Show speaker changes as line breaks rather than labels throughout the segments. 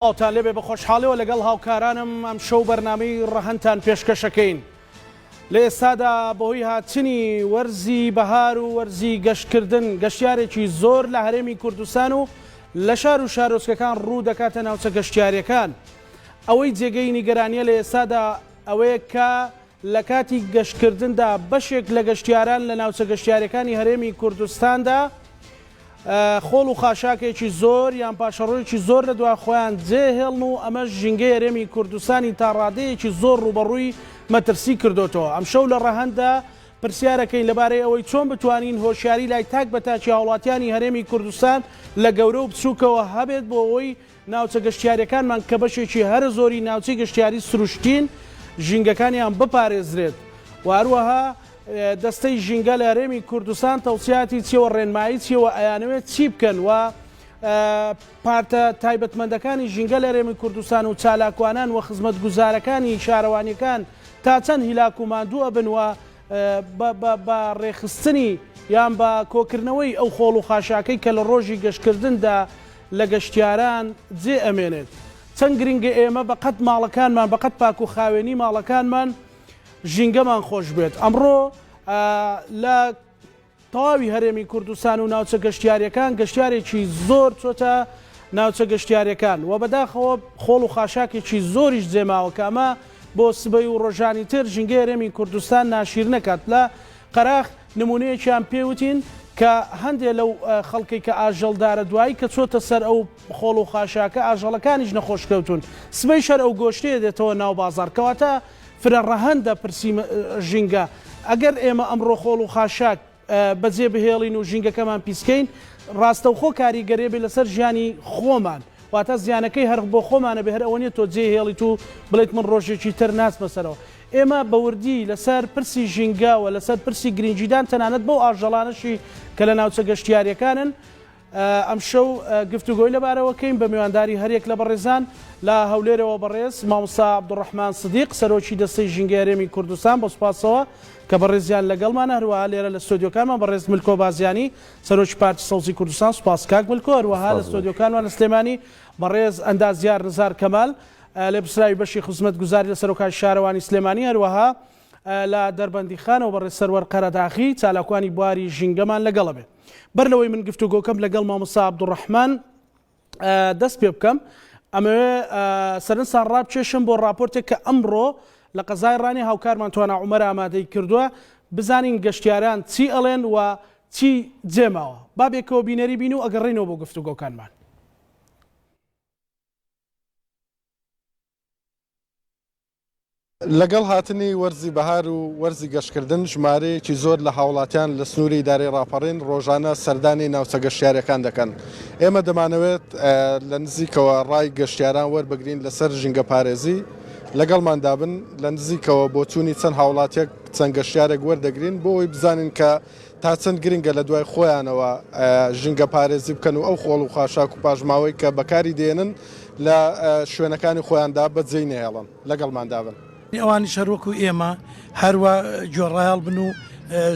ئاوتان لێبێ بە خۆشحاڵیەوە لەگەڵ هاوکارانم ئەم شەو بەرنامەی ڕەهەنتان پێشکەشەکەین. لە ئێستادا بەهۆی هاتنی وەرزی بەهار و وەرزی گەشتکردن گەشتیارێکی زۆر لە هەرێمی کوردستان و لە شار و شارۆچکەکان ڕوو دەکاتە ناوچە گەشتیاریەکان. ئەوەی جێگەی نیگەرانیە لە ئێستادا ئەوەیە کە لە کاتی گەشتکردندا بەشێک لە گەشتیاران لە ناوچە گەشتیاریەکانی هەرێمی کوردستاندا خۆڵ و خاشاکێکی زۆر یان پاشەڕۆیەکی زۆر لە دوای خۆیان جێهێڵن و ئەمە ژینگەی هەرێمی کوردستانی تا ڕادەیەکی زۆر ڕوبەڕووی مەترسی کردوتەوە. ئەم شەو لە ڕەهەندا پرسیارەکەین لەبارەی ئەوەی چۆن بتوانین هۆشیاری لای تاک بە تاچی هاوڵاتیانی هەرێمی کوردستان لە گەورە و بچووکەوە هەبێت بۆ ئەوەی ناوچە گەشتیاریەکانمان کە بەشێکی هەر زۆری ناوچەی گەشتیاری سروشتین ژینگەکانیان بپارێزرێت. واروەها دەستەی ژینگە لە هەرێمی کوردستان تەوسیاتی چیەوە ڕێنمایی چیەوە ئەیانەوێت چی بکەن و پارتە تایبەتمەندەکانی ژینگە لە هەرێمی کوردستان و چالاکوانان و خزمەتگوزارەکانی شارەوانیەکان تا چەند هیلاک و ماندووە بن و بە ڕێخستنی یان بە کۆکردنەوەی ئەو خۆڵ و خاشاکەی کە لە ڕۆژی گەشتکردندا لە گەشتیاران جێ ئەمێنێت. چەند گرنگە ئێمە بەقەت ماڵەکانمان بەقەت پاک و خاوێنی ماڵەکانمان ژینگەمان خۆش بێت. ئەمڕۆ لە تەواوی هەرێمی کوردستان و ناوچە گەشتیاریەکان گەشتیارێکی زۆر چۆتە ناوچە گەشتیاریەکان و بەداخەوە خۆڵ و خاشاکێکی زۆریش جێماوە کە ئەمە بۆ سبەی و ڕۆژانی تر ژینگەی هەرێمی کوردستان ناشیر نەکات. لە قەراخ نمونەیەکیان پێوتین کە هەندێک لەو خەڵکی کە ئاژەڵدارە دوایی کە چۆتە سەر ئەو خۆڵ و خاشاکە ئاژەڵەکانیش نەخۆشکەوتون سبەی شەر ئەو گۆشتەیە دێتەوە ناو بازار کەواتە فرە ڕەهەندە پرسی ژینگە. ئەگەر ئێمە ئەمڕۆ خۆڵ و خاشاک بەجێ بهێڵین و ژینگەکەمان پیسکەین ڕاستەوخۆ کاریگەرێ بێ لەسەر ژیانی خۆمان واتە زیانەکەی هەر بۆ خۆمانە بێ هەر ئەوە نیە تۆ جێهێڵیت و بڵێت من ڕۆژێکی تر ناس بەسەرەوە. ئێمە بەوردی لەسەر پرسی ژینگەوە لەسەر پرسی گرنگجیدان تەنانەت بەو ئاژەڵانەشی کە لە ناوچە گەشتیاریەکانن ئەم شەو گفتوگۆی لەبارەوەکەین بە میوانداری هەرێک لە بەڕێزان لە هەولێرەوە بەڕێز مامۆستا عەبدوڕەحمان سدیق سەرۆکی دەستەی ژینگەی هەرێمی کوردستان بۆ سوپاسەوە کە بەڕێزیان لەگەڵمان هەروەها لێرە لە ستۆدیۆکانمان بەڕێز ملکۆ بازیانی سەرۆکی پارتی سەوزی کوردستان سوپاس کاک ملکۆ هەروەها لە ستۆدیۆکانمان لە سلێمانی بەڕێز ئەندازیار نزار کەمال لە پرسراوی بەشی خزمەتگوزاری لە سەرۆکای شارەوانی سلێمانی هەروەها لە دەربەندی خانەوە بەڕێز سەروەر قەرەداخی چالاکوانی بواری ژینگەمان لەگەڵە بێت. بەرلەوەی من گفتوگۆکەم لەگەڵ مامۆستا عەبدوڕەحمان دەست پێ بکەم ئەمەوێ سەرنجتان ڕابکێشم بۆ ڕاپۆرتێک کە ئەمڕۆ لە قەزای ڕانی هاوکارمان توانە عومەر ئامادەی کردووە بزانین گەشتیاران چی ئەڵێن و چی جێماوە. بابێکەوە بینەری بین و ئەگەڕێنەوە بۆ گفتوگۆکانمان.
لەگەڵ هاتنی وەرزی بەهار و وەرزی گەشتکردن ژمارەیەکی زۆر لە هاوڵاتیان لە سنووری ئیدارەی ڕاپەڕین ڕۆژانە سەردانی ناوچە گەشتیاریەکان دەکەن. ئێمە دەمانەوێت لە نزیکەوە ڕای گەشتیاران وەربگرین لەسەر ژینگە پارێزی لەگەڵمان دابن لە نزیکەوە بۆ چوونی چەند هاوڵاتیەک چەند گەشتیارێک وەردەگرین بۆ ئەوی بزانین کە تا چەند گرنگە لە دوای خۆیانەوە ژینگە پارێزی بکەن و ئەو خۆڵ و خاشاک و پاژماوەی کە بەکاری دێنن لە شوێنەکانی خۆیاندا بەجێی نێڵن لەگەڵمان دابن.
ئەوانی شەروەکو ئێمە هەروە جۆڕایال بن و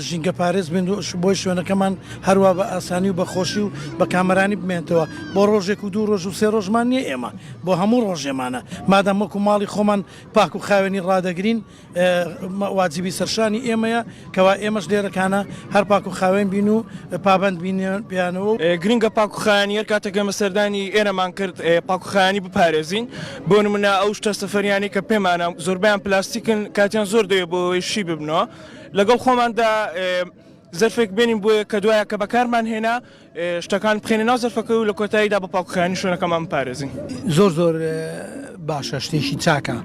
ژینگە پارێز بن و بۆی شوێنەکەمان هەروە بە ئاسانی و بەخۆشی و بە کامەرانی بمێنێتەوە بۆ ڕۆژێک و دوو ڕۆژ و سێ ڕۆژمان نییە ئێمە بۆ هەموو ڕۆژێمانە مادام وەکو ماڵی خۆمان پاک و خاوێنی ڕادەگرین واجبی سەرشانی ئێمەیە کەوا ئێمەش لێرەکانە هەر پاک و خاوێن بین و پابند بیانەوە
گرنگە پاک و خایانیە کاتێکەمە سەردانی ئێرەمان کرد پاک و خایانی بپارێزین بۆ نمونە ئەو شتە سەفەریانی کە پێمانە زۆربیان پلاستیکن کاتیان زۆر دەوێت بۆ شی ببنەوە لەگەڵ خۆماندا زەرفێک بێنین بۆیە کە دوایە کە بەکارمان هێنا شتەکان بخێنە ناو زەرفەکە و لە کۆتاییدا بە پاک و خایانی شوێنەکەمان بپارێزین.
زۆر باشە شتێکی چاکە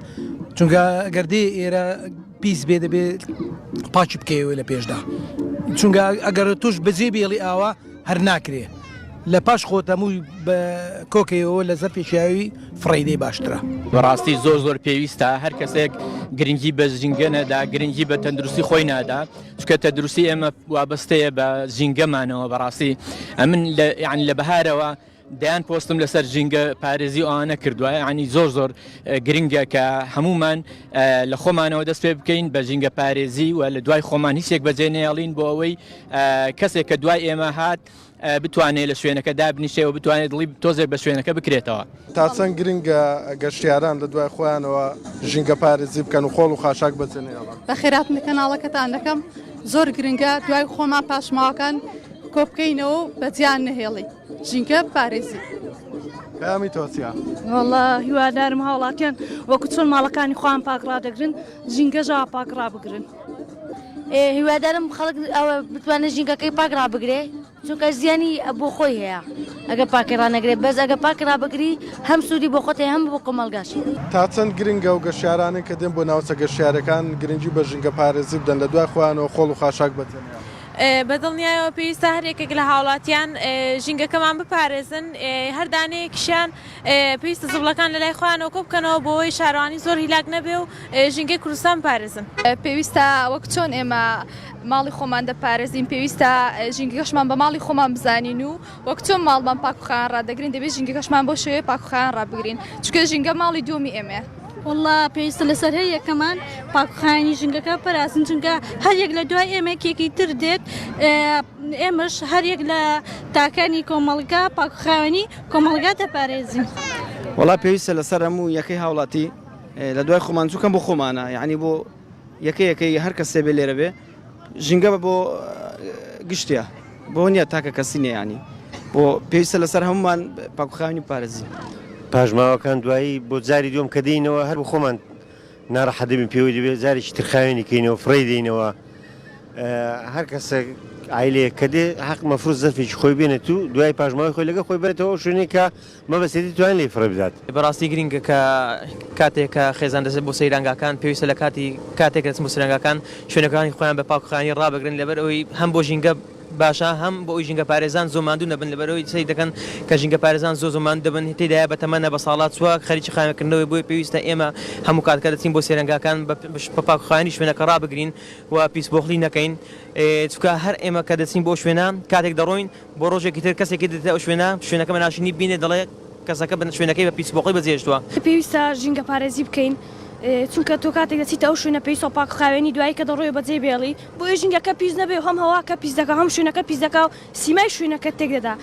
چونکە گەردێ ئێرە پیس بێ دەبێت پاچی بکەوە لە پێشدا چونکە ئەگەر توش بەجێ بێڵی ئاوا هەر ناکرێ لە پاش خۆتەمووی بە کۆکەوە لە زەرفێکیاوی فڕیدەی باشترە.
بەڕاستی زۆر پێویستە هەر کەسێک گرنگی بە ژینگە نەدا گرنگی بە تەندروستی خۆی نادا چکە تەندروستی ئێمە وابەستەیە بە ژینگەمانەوە بەڕاستی ئەمن یعنی لە بەهارەوە دەیان پۆستم لەسەر ژینگە پارێزی ئەوانە کردووە ینی زۆر گرنگە کە هەمومان لە خۆمانەوە دەست پێ بکەین بە ژینگە پارێزی و لە دوای خۆمان هیچێک بەجێ نێڵین بۆ ئەوەی کەسێک کە دوای ئێمە هات بتوانێت لە شوێنەکە دابنیشێ و بتوانێت دڵی تۆزێک بە شوێنەکە بکرێتەوە.
تا چەند گرنگە گەشتیاران لە دوای خۆیانەوە ژینگە پارێزی بکەن و خۆڵ و خاشاک بچێنێڵن.
بەخێراتنە کەناڵەکەتان دەکەم زۆر گرنگە دوای خۆمان پاشماوەکان کۆ بکەینەوە بە جیان نەهێڵی ژینگە پارێزی.
پامی تۆچیا
وەڵا هیوادارم هاوڵاتیان وەکو چۆن ماڵەکانی خۆیان پاکڕادەگرن ژینگەژا پاکڕا بگرن.
هیوادارم خەڵک ئەوە بتوانێت ژینگەکەی پاکڕا بگرێ چونکە زیانی بۆ خۆی هەیە ئەگە پاکی ڕانەگرێت بەس ئەگە پاکی ڕابگری هەم سوودی بۆ خۆتی هەم بۆ کۆمەڵگاشی.
تا چەند گرنگە و گەشتیارانێک کە دێن بۆ ناوچە گەشتیارەکان گرنگی بە ژینگە پارێزی بدەن لە دوای خۆیانەوە خۆڵ و خاشاک بچێنێڵن.
بەدڵنیایەوە پێویستە هەرێکێک لە هاوڵاتیان ژینگەکەمان بپارێزن هەردانەیەکیشیان پێویستە زوڵەکان لە لای خۆیانەوە کۆ بکەنەوە بۆەوەی شارەوانی زۆر هیلاک نەبێ و ژینگەی کوردستان بپارێزن.
پێویستە وەک چۆن ئێمە ماڵی خۆمان دەپارێزین پێویستە ژینگەکەشمان بە ماڵی خۆمان بزانین و وەک چۆن ماڵمان پاکوخان ڕدەگرین دەبێت ژینگەکەشمان بۆ شوێ پاکوخان ڕابگرین چکە ژینگە ماڵی دومی ئێمە.
وڵا پێویستە لەسەر هەر یەکەمان پاکخانی ژینگەکە پارازن چونکە هەرێک لە دوای ئێمە کێکی تر دێت ئێمەش هەرێک لە تاکانی کۆمەڵگا پاکخاوەنی کۆمەڵگا دەپارێزین.
وڵا پێویستە لەسەر هەموو یەکەی هاوڵاتی لە دوای خۆمان چووکەم بۆ خۆمانە یعنی بۆ یەکەی هەر کەسێ بێ لێرە بێ ژینگە بۆ گشتە بۆ نییە تاکە کەسی نێیانی بۆ پێویستە لەسەر هەمومان پاکخاوەنی پارێزی.
پاژماوەکان دوایی بۆ جاری دوم کە دێینەوە هەر بۆ خۆمان ناڕەحەت دەبین پێوەی دەبێت جارێکی ترخاوێنی کەینەوە فڕی دێینەوە هەر کەسە عیلەیە کە دێ حەق مەفروض زەرفێکی خۆی بێنێت و دوای پاژماوەی خۆی لەگە خۆی بێتەوە شوێنێک کە مەبەستێتی توان لێ فڕێ بدات.
بەڕاستی گرنگە کە کاتێک کە خێزان دەزێت بۆ سەیرانگاکان پێویستە لە کاتێک دەچن بۆ سەیرانگاکان شوێنەکانی خۆیان بە پاکخانی ڕابگرن لەبەر ئەوەی هەم بۆ ژینگە باشە هەم بۆ ئەوی ژینگە پارێزان زۆماندوو نەبن لەبەرەوەی سەی دەکەن کە ژینگە پارێزان زۆ زۆماند دەبن تێدایە بە تەمەنە بە ساڵات چوە خەریکی خانەکردنەوەی بۆی پێویستە ئێمە هەموو کاتکە دەچین بۆ سەیرانگاکان بە پاکخانی شوێنەکە ڕابگرین و پیسبۆخلی نەکەین چونکە هەر ئێمە کە دەچین بۆ شوێنە کاتێک دەڕۆین بۆ ڕۆژێکی تر کەسێکی دێتە ئەو شوێنەکە بەناشینی بینێ دەڵێ کەسەکە بە شوێنەکەی بە پیسبۆخی بەجێشتووە.
پێویستە ژینگە پارێزی بکەین چونکە تۆ کاتێک دەچیتە ئەو شوێنە پێویستە پاکخاوێنی دوایی کە دەڕۆی بەجێ بێڵی بۆ ژینگەکە پیس نەبێ هەم هەواکە پیس دەکە هەم شوێنەکە پیس دەکا و سیمای شوێنەکە تێک دەدا.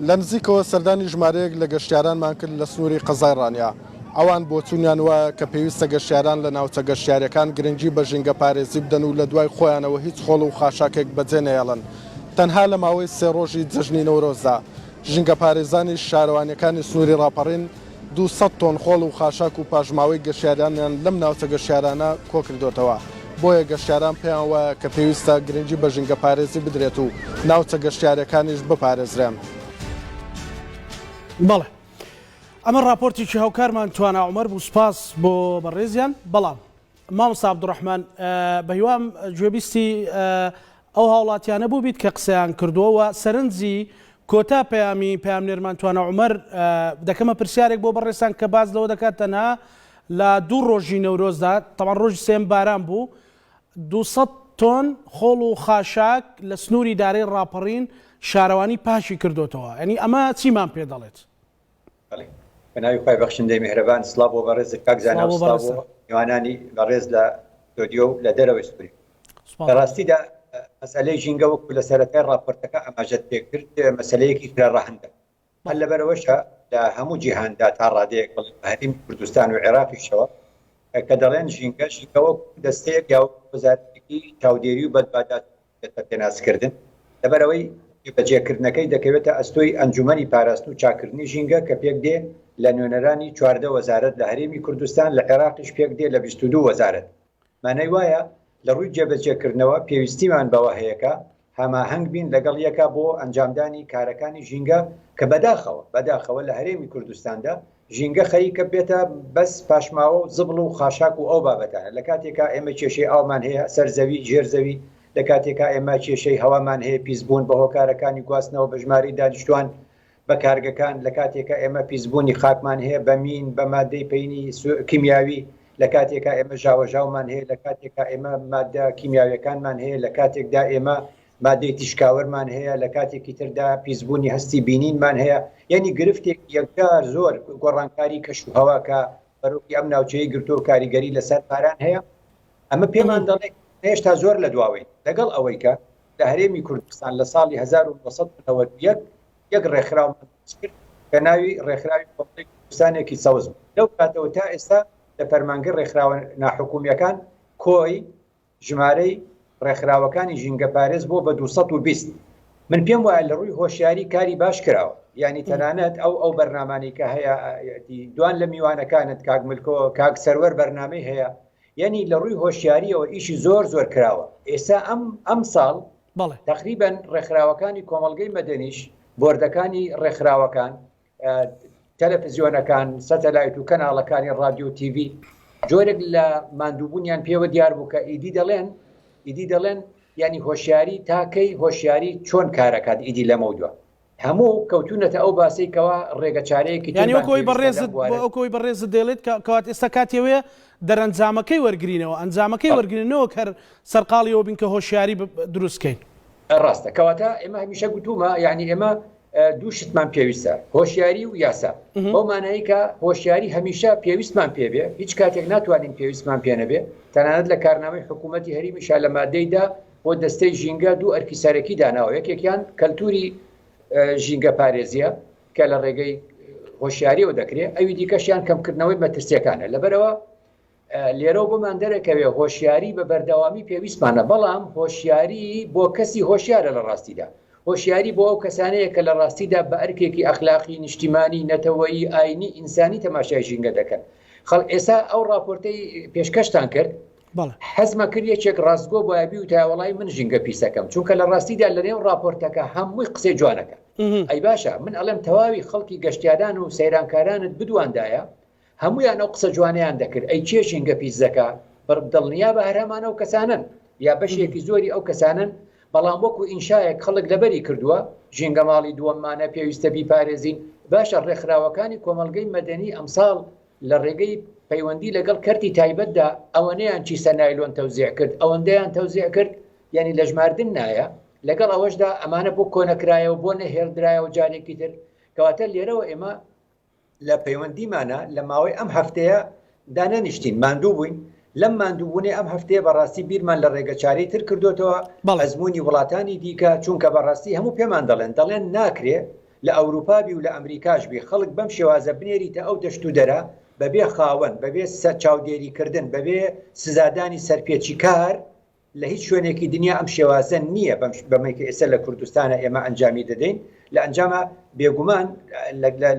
لە نزیکەوە سەردانی ژمارەیەک لە گەشتیارانمان کرد لە سنووری قەزای ڕانیا ئەوان بۆ چوونیان وایە کە پێویستە گەشتیاران لە ناوچە گەشتیارەکان گرنگی بە ژینگە پارێزی بدەن و لە دوای خۆیانەوە هیچ خۆڵ و خاشاکێک بەجێ نەهێڵن. تەنها لە ماوەی 3 ڕۆژی جەژنی نەورۆزدا ژینگە پارێزانی شارەوانیەکانی سنووری ڕاپەڕین 200 تۆن خۆڵ و خاشاک و پاژماوەی گەشتیارانیان لەم ناوچە گەشتیارانە کۆ کردوتەوە. بۆیە گەشتیاران پێیان وایە کە پێویستە گرنگی بە ژینگە پارێزی بدرێت و ناوچە گەشتیارەکانیش بپارێزرێن.
بەڵێ ئەمە راپۆرتێکی هاوکارمان توانە عومەر بوو سپاس بۆ بەڕێزیان بەڵام مامۆستا عەبدوڕەحمان بە هیوام گوێبیستی ئەو هاوڵاتیانە بوو بیت کە قسەیان کردووە سەرنجی کۆتا پەیامنێرمان توانە عومەر دەکەمە پرسیارێک بۆ بەڕێستان کە باز لەوە دەکات تەنها لە 2 ڕۆژی نەورۆزدا تەمان ڕۆژی سێم باران بوو 200 تۆن خۆڵ و خاشاک لە سنووری دارەی ڕاپەڕین شارەوانی پاشی کردوتەوە ینی ئەمە چیمان پێ دەڵێت؟
بەناوی خۆی بەخشندەی میهرەبان سڵاو بۆ بەڕێز کاکزانە و سڵاو بۆ میوانانی بەڕێز لە استودیۆ و لە دەرەوەی سووری. بەڕاستیدا مەسەلەی ژینگە وەکو لە سەرەتای راپۆرتەکە ئاماژەت پێ کرد مەسەلەیەکی فرەڕەهەندە هەر لەبەرەوەشە لە هەموو جیهاندا تا ڕادەیەک هەریم کوردستان و عێراقیشەوە کە دەڵێن ژینگە وەکو دەستەیەک یا وەزارەتێکی چاودێری و بەدبادات پێناسکردن لەبەرەوەی بەجێکردنەکەی دەکەوێتە ئەستۆی ئەنجومەنی پاراست و چاکردنی ژینگە کە پێک دێ لە نوێنەرانی 14 وەزارەت لە هەرێمی کوردستان لە عێراقیش پێک دێ لە 22 وەزارەت. مانای وایە لە ڕووی جێبەجێکردنەوە پێویستیمان بەوە هەیەکە هەماهەنگ بین لەگەڵ یەکە بۆ ئەنجامدانی کارەکانی ژینگە کە بەداخەوە لە هەرێمی کوردستاندا ژینگە خەریکە بێتە بەس پاشماوە و زبڵ و خاشاک و ئەو بابەتانە لە کاتێکا ئێمە کێشەی ئاومان هەیە سەرزەوی ژێرزەوی لە کاتێکا ئێمە کێشەی هەوامان هەیە پیسبوون بە هۆکارەکانی گواستنەوە بە ژماری دانیشتوان بە کارگەکان لە کاتێکا ئێمە پیسبوونی خاکمان هەیە بە مین بە مادەی پەینی کیمیاوی لە کاتێکا ئێمە ژاوەژاومان هەیە لە کاتێکا ئێمە مادە کیمیاویەکانمان هەیە لە کاتێکدا ئێمە مادەی تیشکاوەرمان هەیە لە کاتێکی تردا پیسبوونی هەستی بینینمان هەیە یعنی گرفتێک یەکدار زۆر گۆڕانکاری کەش و هەواکە بەرەوکی ئەم ناوچەیە گرتو و کاریگەری لەسەر پاران هەیە ئەمە پێمان دەڵێ هێشتا زۆر لە دواوەی لەگەڵ ئەوەی کە لە هەرێمی کوردستان لە ساڵی 1991 یەک ڕێکخراو کرد کە ناوی ڕێکخراوی کۆمەڵی کوردستانێکی سەوز بوو. لەو کاتەوە تا ئێستا لە فەرمانگە ڕێکخراوە ناحکومیەکان کۆی ژمارەی ڕێکخراوەکانی ژینگە پارێز بۆ بە 220. من پێم وایە لە ڕووی هۆشیاری کاری باش کراوە، یعنی تەنانەت ئەو بەرنامانەی کە هەیە دوان لە میوانەکانت کاک ملکۆ کاک سەروەر بەرنامەی هەیە، یعنی لە ڕووی هۆشیاریەوە ئیشی زۆر کراوە. ئێستا ئەم ساڵ تقریبا ڕێکخراوەکانی کۆمەڵگەی مەدەنیش بۆردەکانی ڕێکخراوەکان تەلەڤیزیۆنەکان سەتەلایت و کەناڵەکانی ڕادیۆ تیڤی جۆرێک لە ماندووبوونیان پێوە دیار بوو کە ئیدی دەڵێن ینی هۆشیاری تاکەی هۆشیاری چۆن کارەکات ئیدی لەمەودووە هەموو کەوتونەتە ئەو باسەیەوە ڕێگەچارەیەکی
ینی ئەوکۆی بەڕێزت دێڵێت کەوات ئێستا کاتێوەیە دەرەنجامەکەی وەرگرینەوە ئەنجامەکەی وەرگرنەوە کە سەرقاڵیەوە بین کە هۆشیاری دروستکەین.
ڕاستە کەواتە ئێمە هەمیشە گوتومە یعنی ئێمە دوو شتمان پێویستە، هۆشیاری و یاسا. بەو مانایی کە هۆشیاری هەمیشە پێویستمان پێبێ، هیچ کاتێک ناتوانین پێویستمان پێنەبێ. تەنانەت لە کارنامەی حکوومەتی هەریمیشا لە مادەیدا بۆ دەستەی ژینگە دوو ئەرکی سەرەکی داناوە، یەکێکیان کەلتوری ژینگە پارێزیە کە لە ڕێگەی هۆشیاریەوە دەکرێت، ئەوی دیکەشیان کەمکردنەوەی مەترسیەکانە. لەبەرەوە لێرە بۆمان دەرەکەوێ هۆشیاری بە بەردەوامی پێویستمانە، بەڵام هۆشیاری بۆ کەسی هۆشیارە لە ڕاستیدا، هۆشیاری بۆ ئەو کەسانەیە کە لە ڕاستیدا بە ئەرکێکی ئەخلاقی نیشتیمانی نەتەوەیی ئاینی ئینسانی تەماشای ژینگە دەکەن. خەڵک ئێستا ئەو راپۆرتەی پێشکەشتان کرد حەزمە کرد یەکێک ڕاستگۆ بۆ یابی و تاوەڵای من ژینگە پیسەکەم، چونکە لە ڕاستیدا لە نێو راپۆرتەکە هەمووی قسەی جوانەکە. ئەی باشە من ئەڵێم تەواوی خەڵکی گەشتیاران و سەیرانکارانت بدواندایە هەمویان ئەو قسە جوانیان دەکرد ئەی چێ ژینگە پیس دەکا دڵنیا بە هەرامانە و کەسانن یا بەشێکی زۆری ئەو کەسانن، بەڵام وەکو ئینشایەک خەڵک لەبەری کردووە ژینگە ماڵی دووەممانە پێویستە بیپارێزین. باشە ڕێکخراوەکانی کۆمەڵگەی مەدەنی ئەمساڵ لە ڕێگەی پەیوەندی لەگەڵ کەرتی تایبەتدا ئەوەنەیان چیسە نایلۆن تەوزیع کرد، ئەوەندەیان تەوزیع کرد، یعنی لە ژماردن نایە. لەگەڵ ئەوەشدا ئەمانە بۆ کۆنەکرایەوە بۆ نەهێڵدرایەوە جارێکی تر. کەواتە لێرەوە ئێمە لە پەیوەندیمانە لە ماوەی ئەم هەفتەیە دانەنیشتین ماندوو بووین. لەم ماندووبوونێ ئەم هەفتەیە بەڕاستی بیرمان لە ڕێگەچارەی تر کردوتەوە ئەزمموی وڵاتانی دیکە، چونکە بەڕاستی هەموو پێمان دەڵێن ناکرێ لە ئەوروپابی و لە ئەمریکاش بی خەڵک بەم شێوازە بنێریتە ئەو دەشت و دەرە بەبێ خاوەن بەبێ چاودێریکردن بەبێ سزادانی سەرپێکی کار لە هیچ شوێنێکی دنیا ئەم شێوازە نییە بەمەیکە ئێستا لە کوردستانە ئێمە ئەنجامی دەدەین. لە ئەنجامە بێگومان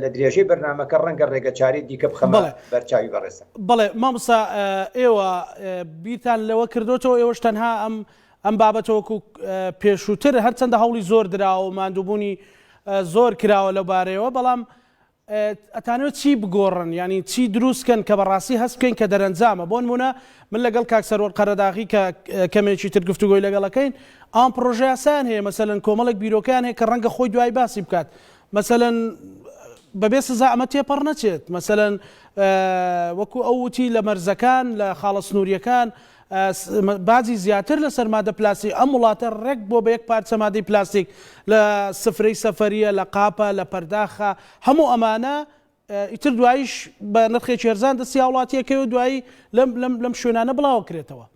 لە درێژەی بەرنامەکە ڕەنگە ڕێگەچاری دیکە بخەمە بەرچاوی بەڕێسە.
بەڵێ مامۆستا ئێوە بیرتان لەوە کردوتەوە ئێوەش تەنها ئەم بابەتەوەکو پێشووتر هەرچەندە هەوڵی زۆر دراوە و ماندووبوونی زۆر کراوە لەو بارەیەوە، بەڵام ئەتانەوە چی بگۆڕن ینی چی دروستکەن کە بەڕاستی هەست بکەین کە دەرەنجامە. بۆ نمونە من لەگەڵ کاک سەرۆر قەرەداغی کە کەمێکی تر گفتوگۆی لەگەڵەکەین ئەم پرۆژەیاسان هەیە، مەسەلەن کۆمەڵێک بیرۆکان هەیە کە ڕەنگە خۆی دوای باسی بکات، مەسەلەن بەبێ سزا ئەمە تێپەڕ نەچێت، مەسەلەن وەکو ئەو وتی لە مەرزەکان لە خاڵە سنووریەکان بازی زیاتر لەسەر مادە پلاستیک ئەم وڵاتە ڕێک بۆ بە یەک پارچە مادەی پلاستیک لە سفرەی سەفەریە لە قاپە لە پەرداخە هەموو ئەمانە ئیتر دواییش بە نرخێکی هەرزان دەستی وڵاتیەکەی و دوایی لەم شوێنانە بڵاو کرێتەوە.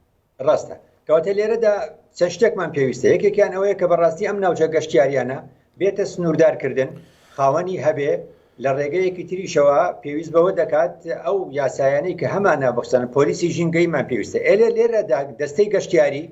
ڕاستە کەواتە لێرەدا چەند شتێکمان پێویستە، یەکێکیان ئەوەیە کە بەڕاستی ئەم ناوچە گەشتیاریانە بێتە سنووردارکردن خاوەنی هەبێ لە ڕێگەیەکی تریشەوە پێویست بەوە دەکات ئەو یاسایانەی کە هەمانە بخسەن پۆلیسی ژینگەیمان پێویستە. لێرەدا دەستەی گەشتیاری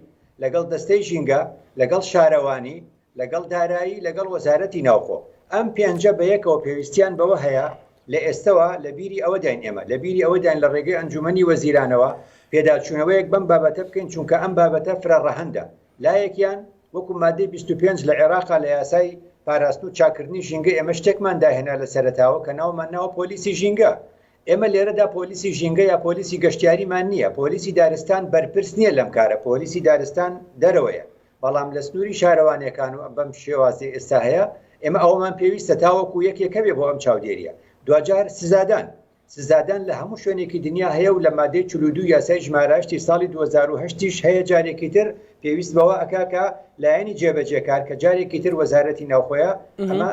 لەگەڵ دەستەی ژینگە لەگەڵ شارەوانی لەگەڵ دارایی لەگەڵ وەزارەتی ناوخۆ ئەم پێنجە بە یەکەوە پێویستیان بەوە هەیە لە ئێستەوە لە بیری ئەوەداین ئێمە لە بیری ئەوەداین لە ڕێگەی ئەنجومەنی وەزیرانەوە پێداچوونەوەیەک بەم بابەتە بکەین، چونکە ئەم بابەتە فرەڕەهەندە. لایەکیان وەکو مادەی 25 لە عێراقا لە یاسای پاراستن و چاکردنی ژینگە ئێمە شتێکمان داهێنا لە سەرەتاوە کە ناومان ناوە پۆلیسی ژینگە. ئێمە لێرەدا پۆلیسی ژینگە یا پۆلیسی گەشتیاریمان نییە، پۆلیسی دارستان بەرپرس نییە لەم کارە، پۆلیسی دارستان دەرەوەیە. بەڵام لە سنووری شارەوانیەکان و بەم شێوازی ئێستا هەیە ئێمە ئەومان پێویستە تاوەکو یەکێکە بێ بۆ ئەم چاودێریە. دوجار سزادان لە هەموو شوێنێکی دنیا هەیە و لە مادەی 42 یاسای ژمارەشتی ساڵی 2008 هەیە جارێکی تر پێویست بەوە ئەکاکە لایەنی جێبەجێکار کە جارێکی تر وەزارەتی ناوخۆیە ئەمە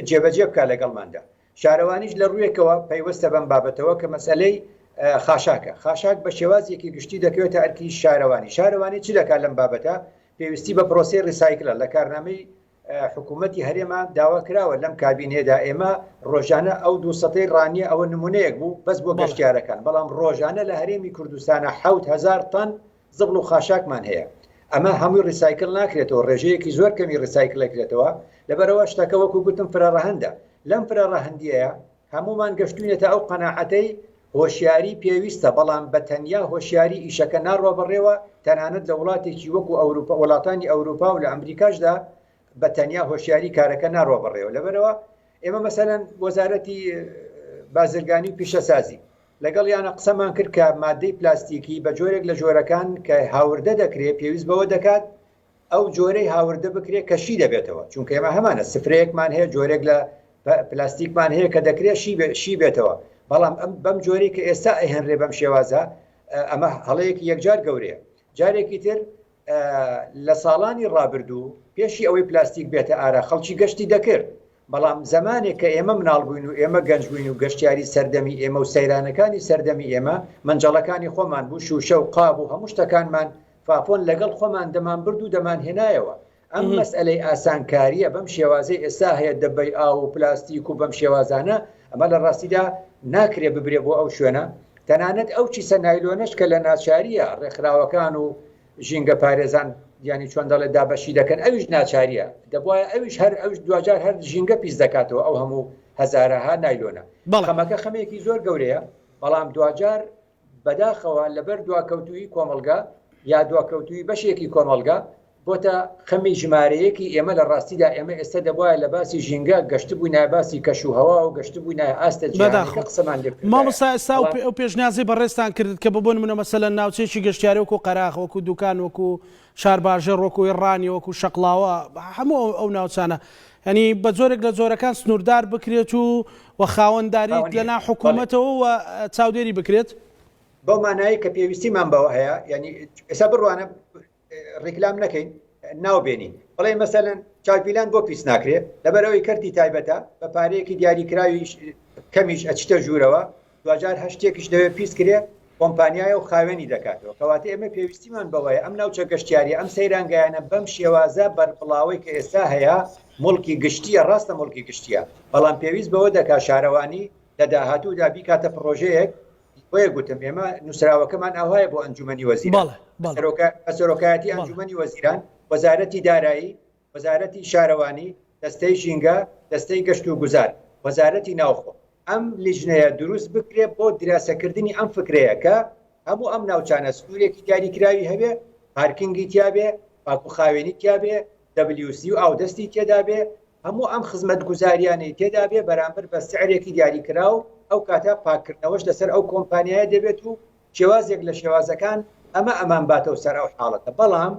جێبەجێ بکە لەگەڵماندا. شارەوانیش لە ڕوویەکەوە پەیوەستە بەم بابەتەوە کە مەسئلەی خاشاک بە شێوازێکی گشتی دەکەوێتە ئەرکی شارەوانی چی دەکات لەم بابەتە پێویستی بە پرۆسی ریسایکلە لە کارنامەی حکوومەتی هەرێمە داوا کراوە لەم کابینێدا ئێمە ڕۆژانە ئەو 200 ڕانیە ئەوە نمونەیەک بوو بەس بۆ گەشتیارەکان بەڵام ڕۆژانە لە هەرێمی کوردستانە 7,000 تن زبڵ و خاشاکمان هەیە ئەمە هەمووی ریسایکل ناکرێتەوە ڕێژەیەکی زۆر کەمی ریسایکلەکرێتەوە لەبەرەوە شتەکە وەکو گوتم فرەڕەهەندە لەم فرەڕەهەندیەیە هەمومان گەشتوینێتە ئەو قەناعەتەی هۆشیاری پێویستە بەڵام بە تەنیا هۆشیاری ئیشەکە ناڕوە بڕێوە تەنانەت لە وڵاتێکی وەکو ئەوروپا وڵاتانی ئەوروپا و لە ئەمریکاشدا بە تەنیا هۆشیاری کارەکە ناڕوە بڕێوە لەبەرەوە ئێمە مەسەلەن وەزارەتی بازرگانی و پیشەسازی لەگەڵ یانە قسەمان کرد کە مادەی پلاستیکی بە جۆرێک لە جۆرەکان کە هاوردە دەکرێت پێویست بەوە دەکات ئەو جۆرەی هاوردە بکرێت کەشی دەبێتەوە چونکە ئێمە هەمانە سفرەیەکمان هەیە جۆرێک لە پلاستیکمان هەیە کە دەکرێت شی بێتەوە بەڵام بەم جۆری کە ئێستا ئەهێنرێ بەم شێوازە ئەمە هەڵەیەکی یەکجار گەورەیە جارێکی تر لە ساڵانی ڕابردوو پێشی ئەوەی پلاستیک بێتە ئارا خەڵکی گەشتی دەکرد بەڵام زمانێک کە ئێمە مناڵ بووین و ئێمە گەنج بووین و گەشتیاری سەردەمی ئێمە و سەیرانەکانی سەردەمی ئێمە منجەڵەکانی خۆمان بوو شوشە و قاب و هەموو شتەکانمان فاپۆن لەگەڵ خۆمان دەمان برد و دەمان هێنایەوە ئەم مەسئلەی ئاسانکاریە بەم شێوازەی ئێستا هەیە دەبەی ئاو و پلاستیک و بەم شێوازانە ئەمە لە ڕاستیدا ناکرێ ببرێ بۆ ئەو شوێنە تەنانەت ئەو چیسە نایلۆنش کە لە ناچاریە ڕێکخراوەکان و ژینگە پارێزان ینی چۆن دەڵێ دابەشی دەکەن ئەویش ناچاریە دەبواە ئەویش هەر ئەوش دوجار هەر ژینگە پیس دەکاتەوە ئەو هەموو هەزارەها نایلۆنە خەمەکە خەمێکی زۆر گەورەیە بەڵام دوجار بەداخەوە لەبەر دواکەوتوی کۆمەلگا یا دواکەوتوی بەشێکی کۆمەلگا بۆتە خەمی ژمارەیەکی ئێمە لە ڕاستیدا ئێمە ئێستا دەبواە لە باسی ژینگە گەشت بووی نای باسی کەشوهەوا و گەشت بووی نای ئاستە قسەمان لێ
مامۆستا ئێستا ئەو پێشنیازی بەڕێستان کرد کە ببوون منە مەسەلەن ناوچێکی گەشتیاری وەکو قەراغ وەکو دوکان وەکو شارباژێر وەکوی ڕانی وەکو شەقڵاوە هەموو ئەو ناوچانە ینی بە جۆرێک لە جۆرەکان سنووردار بکرێت و خاوەندداریت لەنا حکوومەتەوە و چاودێری بکرێت
بەو مانایی کە پێویستیمان بەوە هەیە ینی ئێستا بڕوانە ڕیکلام نەکەین ناوبێنین بڵێ مەسەلەن چاوپیلان بۆ پیس ناکرێت لەبەرەوەی کەرتی تایبەتە بە پارەیەکی دیاریکراوی کەمیش ئەچتە ژوورەوە دوجار هەشتێکیش دەوێت پیس کرێ کۆمپانیایە و خاوێنی دەکاتەوە کەواتە ئێمە پێویستیمان بەوەیە ئەم ناوچە گەشتیاری ئەم سەیرانگایانە بەم شێوازە بەربڵاوی کە ئێستا هەیە مڵکی گشتیە ڕاستە مڵکی گشتیە بەڵام پێویست بەوە دەکا شارەوانی لە داهاتوودا بیکاتە پرۆژەیەک بۆیە گوتم ئێمە نووسراوەکەمان ئاوایە بۆ ئەنجومەنی وەزیران سەرۆکایەتی ئەنجومەنی وەزیران وەزارەتی دارایی وەزارەتی شارەوانی دەستەی ژینگە دەستەی گەشت و گوزار وەزارەتی ناوخۆ ئەم لیژنەیە دروست بکرێت بۆ دراسەکردنی ئەم فکرەیە کە هەموو ئەم ناوچانە سنوورێکی دیاریکراوی هەبێ پارکینگی تیابێ پاکوخاوێنی تیابێ WC و ئاودەستی تێدا بێ هەموو ئەم خزمەت گوزاریانی تێدا بێ بەرامبەر بە سعرێکی دیاریکراو ئەو کاتە پاکردنەوەش لەسەر ئەو کۆمپانیایە دەبێت و شێوازێک لە شێوازەکان ئەمان باتەوە سەر ئەو حاڵەتە بەڵام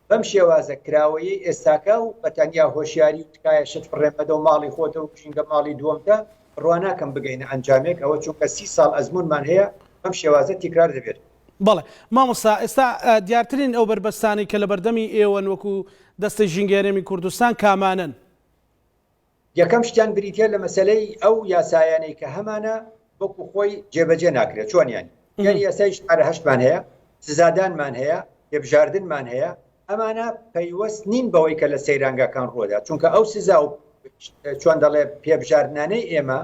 بەم شێوازە کراوەیە ئێستاکە و بە تەنیا هۆشیاری و تکایە شت فڕێمەدە و ماڵی خۆتە و ژینگە ماڵی دووەمتە ڕواناکەم بگەینە ئەنجامێک ئەوە چونکە 30 ساڵ ئەزمونمان هەیە بەم شێوازە تیکرار دەبێت
بەڵێ مامۆستا ئێستا دیارترین ئەو بربەستانی کە لە بەردەمی ئێوەن وەکو دەستی ژینگەرێمی کوردستان کامانن
یەکەم شتیان بریتە لە مەسلەی ئەو یاسایانەی کە هەمانە وەکو خۆی جێبەجێ ناکرێت چۆنیان یعنی یاسای شمارە 8مان هەیە سزادانمان هەیە هێبژاردنمان هەیە ئەمانە پەیوەست نین بەوەی کە لە سەیرانگاکان ڕۆدا چونکە ئەو سزا و چۆن دەڵێ پێبژاردنانەی ئێمە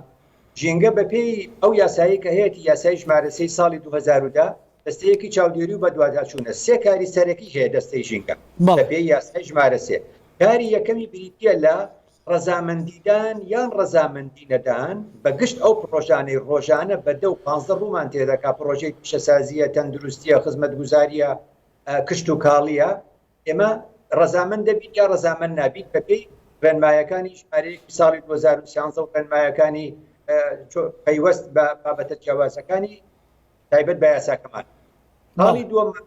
ژینگە بە پێی ئەو یاسایی کە هەیەی یاسای ژمارە 3 ساڵی 2010 دەستەیەکی چاودێری و بەدواداچوونە 3 کاری سەرەکی هەیە دەستەی ژینگە بە پێی یاسای ژمارە 3 کاری یەکەمی بریتە لە ڕەزامەندیدان یان ڕەزامەندی نەدان بە گشت ئەو پرۆژانەی ڕۆژانە بە 10 و 15 ڕوومان تێدەکا پرۆژەی پیشەسازیە تەندروستیە خزمەت گوزاریە کشت و کاڵیە ئێمە ڕەزامەند دەبیت یا ڕەزامەند نابیت بە پێی ڕێنمایەکانی ژمارەیەکی ساڵی 2013 و ڕێنمایەکانی پەیوەست بە بابەتە جیاوازەکانی تایبەت بە یاساکەمان حاڵی دووەمە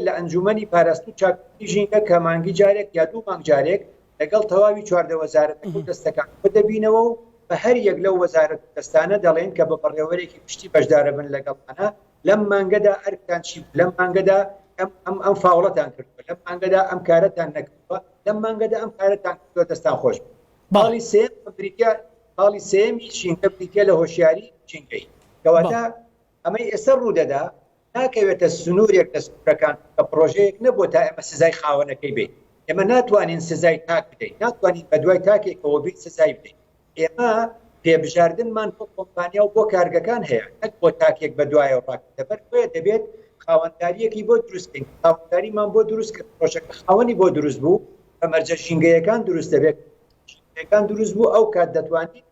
لە ئەنجومەنی پاراستن و چاپکردنی ژینگە کە مانگی جارێک یا 2 مانگ جارێک لەگەڵ تەواوی 14 وەزارەتەکە و دەستەکان بدەبینەوە و بە هەر یەک لەو وەزارەت دەستانە دەڵێن کە بە بەڕێوەرێکی پشتی بەشدارە بن لەگەڵمانە لەم مانگەدا ئەرکتان چی لەم مانگەدا ئەم فاوڵەتان کردووە لەم مانگەدا ئەم کارەتان نەکردووە لەم مانگەدا ئەم کارەتان کردووە دەستان خۆش باڵی سێم بریتە باڵی سێمی ژینگە بریتە لە هۆشیاری ژینگەی کەواتە ئەمەی ئێستا ڕوودەدا ناکەوێتە سنوورێک لە سنوورەکان کە پرۆژەیەک نەبووە تا ئێمە سزای خاوەنەکەی بێت. ئێمە ناتوانین سزای تاک بدەین، ناتوانین بە دوای تاکێکەوە بیت سزای بدەین. ئێمە پێبژاردنمان بۆ کۆمپانیا و بۆ کارگەکان هەیە، نەک بۆ تاکێک بە دوایەوە ڕاک دەبەر دەبێت خاوەنداریەکی بۆ دروستکەین. خاوەنداریمان بۆ دروستکە پرۆژەکە خاوەنی بۆ دروست بوو، ئەمەرجە ژینگەیەکان دروست دەبێت، ژینگەیەکان دروست بوو ئەو کات دەتوانین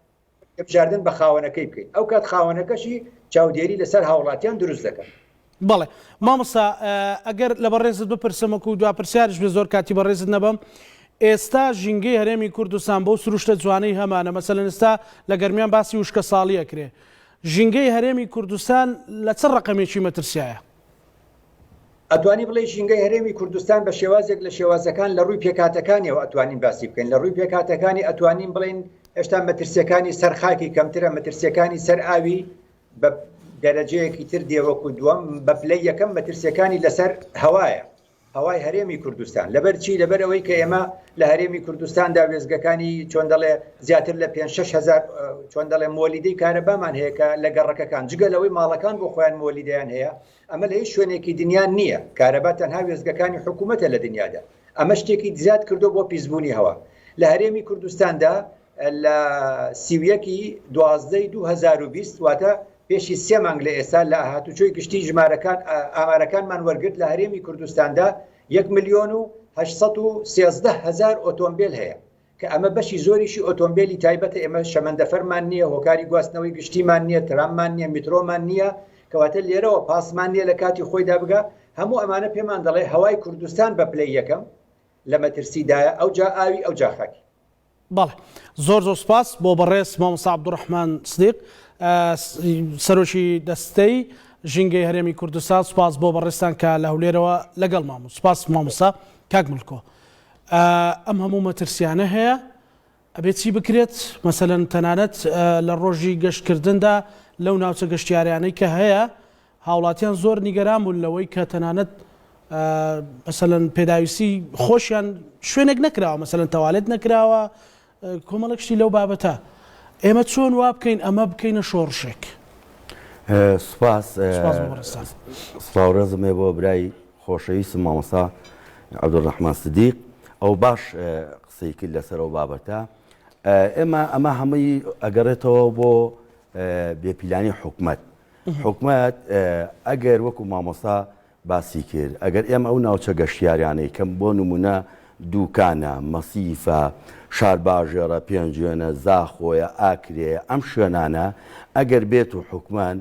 پێبژاردن بە خاوەنەکەی بکەین. ئەو کات خاوەنەکەشی چاودێری لەسەر هاوڵاتیان دروست دەکەن.
بەڵێ مامۆستا ئەگەر لە بەڕێزت بپرسمەکە و دواپرسیارش بێ زۆر کاتی بەڕێزت نەبم، ئێستا ژینگەی هەرێمی کوردستان بۆ سروشتە جوانەی هەمانە، مەسەلەن ئێستا لە گەرمیان باسی وشکە ساڵی ئەکرێ، ژینگەی هەرێمی کوردستان لە چ ڕقەمێکی مەترسیایە؟
ئەتوانی بڵێ ژینگەی هەرێمی کوردستان بە شێوازێک لە شێوازەکان لە ڕووی پێکاتەکانیەوە ئەتوانین باسی بکەین. لە ڕووی پێکاتەکانی ئەتوانین بڵێن هێشتا مەترسیەکانی سەرخاکی کەمترە، مەترسیەکانی سەر ئاوی بە دەرەجەیەکی تر دێوەکو دووەم بە پلەی یەکەم مەترسیەکانی لەسەر هەوایە، هەوای هەرێمی کوردستان. لەبەر چی؟ لەبەر ئەوەی کە ئێمە لە هەرێمی کوردستاندا وێزگەکانی چۆن دەڵێ زیاتر لە 5-6,000 چۆن دەڵێ مۆلیدەی کارەبامان هەیە کە لە گەڕەکەکان جگەلەوەی ماڵەکان بۆ خۆیان مۆلیدەیان هەیە. ئەمە لە هیچ شوێنێکی دنیا نییە، کارەبا تەنها وێزگەکانی حکوومەتە لە دنیادا. ئەمە شتێکی زیاد کردو بۆ پیسبوونی هەوا. لە هەرێمی کوردستاندا لە 12/2020 واتە پێشی 3 مانگ لە ئێستا لە هاتوچۆی گشتی ژمارەکان ئامارەکانمان وەرگرت لە هەرێمی کوردستاندا 1,813,000 ئۆتۆمبیل هەیە کە ئەمە بەشی زۆریشی ئۆتۆمبیلی تایبەتە. ئێمە شەمەندەفەرمان نییە، هۆکاری گواستنەوەی گشتیمان نییە، تراممان نییە، میترۆمان نییە، کەواتە لێرەوە پاسمان نییە لە کاتی خۆیدا بگە. هەموو ئەمانە پێمان دەڵێ هەوای کوردستان بە پلەی یەکەم لە مەترسیدایە، ئەو جا ئاوی ئەو جا خاکی.
بەڵێ زۆر سوپاس بۆ بەڕێز مامۆستا عەبدوڕەحمان سدیق سەرۆکی دەستەی ژینگەی هەرێمی کوردستان. سوپاس بۆ بەڕێستان کە لە هەولێرەوە لەگەڵ مامۆ. سوپاس مامۆستا. کاک ملکۆ، ئەم هەموو مەترسیانە هەیە، ئەبێت چی بکرێت؟ مەسەلەن تەنانەت لە ڕۆژی گەشتکردندا لەو ناوچە گەشتیاریانەی کە هەیە هاوڵاتیان زۆر نیگەران بوون لەوەی کە تەنانەت مەسەلەن پێداویستی خۆشیان شوێنێک نەکراوە، مەسەلەن تەوالێت نەکراوە، کۆمەڵێک شتی لەو بابەتە. ئێمە چۆن وا بکەین ئەمە بکەینە شۆڕشێک؟
سوپاس سڵاوڕێزمێ بۆ برای خۆشەویستم مامۆستا عەبدوڕەحمان سدیق، ئەو باش قسەی کرد لەسەرەوە بابەتە. ئەمە هەمووی ئەگەڕێتەوە بۆ بێپیلانی حکومەت. حکومەت ئەگەر وەکو مامۆستا باسی کرد، ئەگەر ئێمە ئەو ناوچە گەشتیاریانەی کەم بۆ نمونە دووکانە، مەسیفە، شارباژێرە، پێنجێنە، زاخۆیە، ئاکرێە، ئەم شوێنانە ئەگەر بێت و حکومان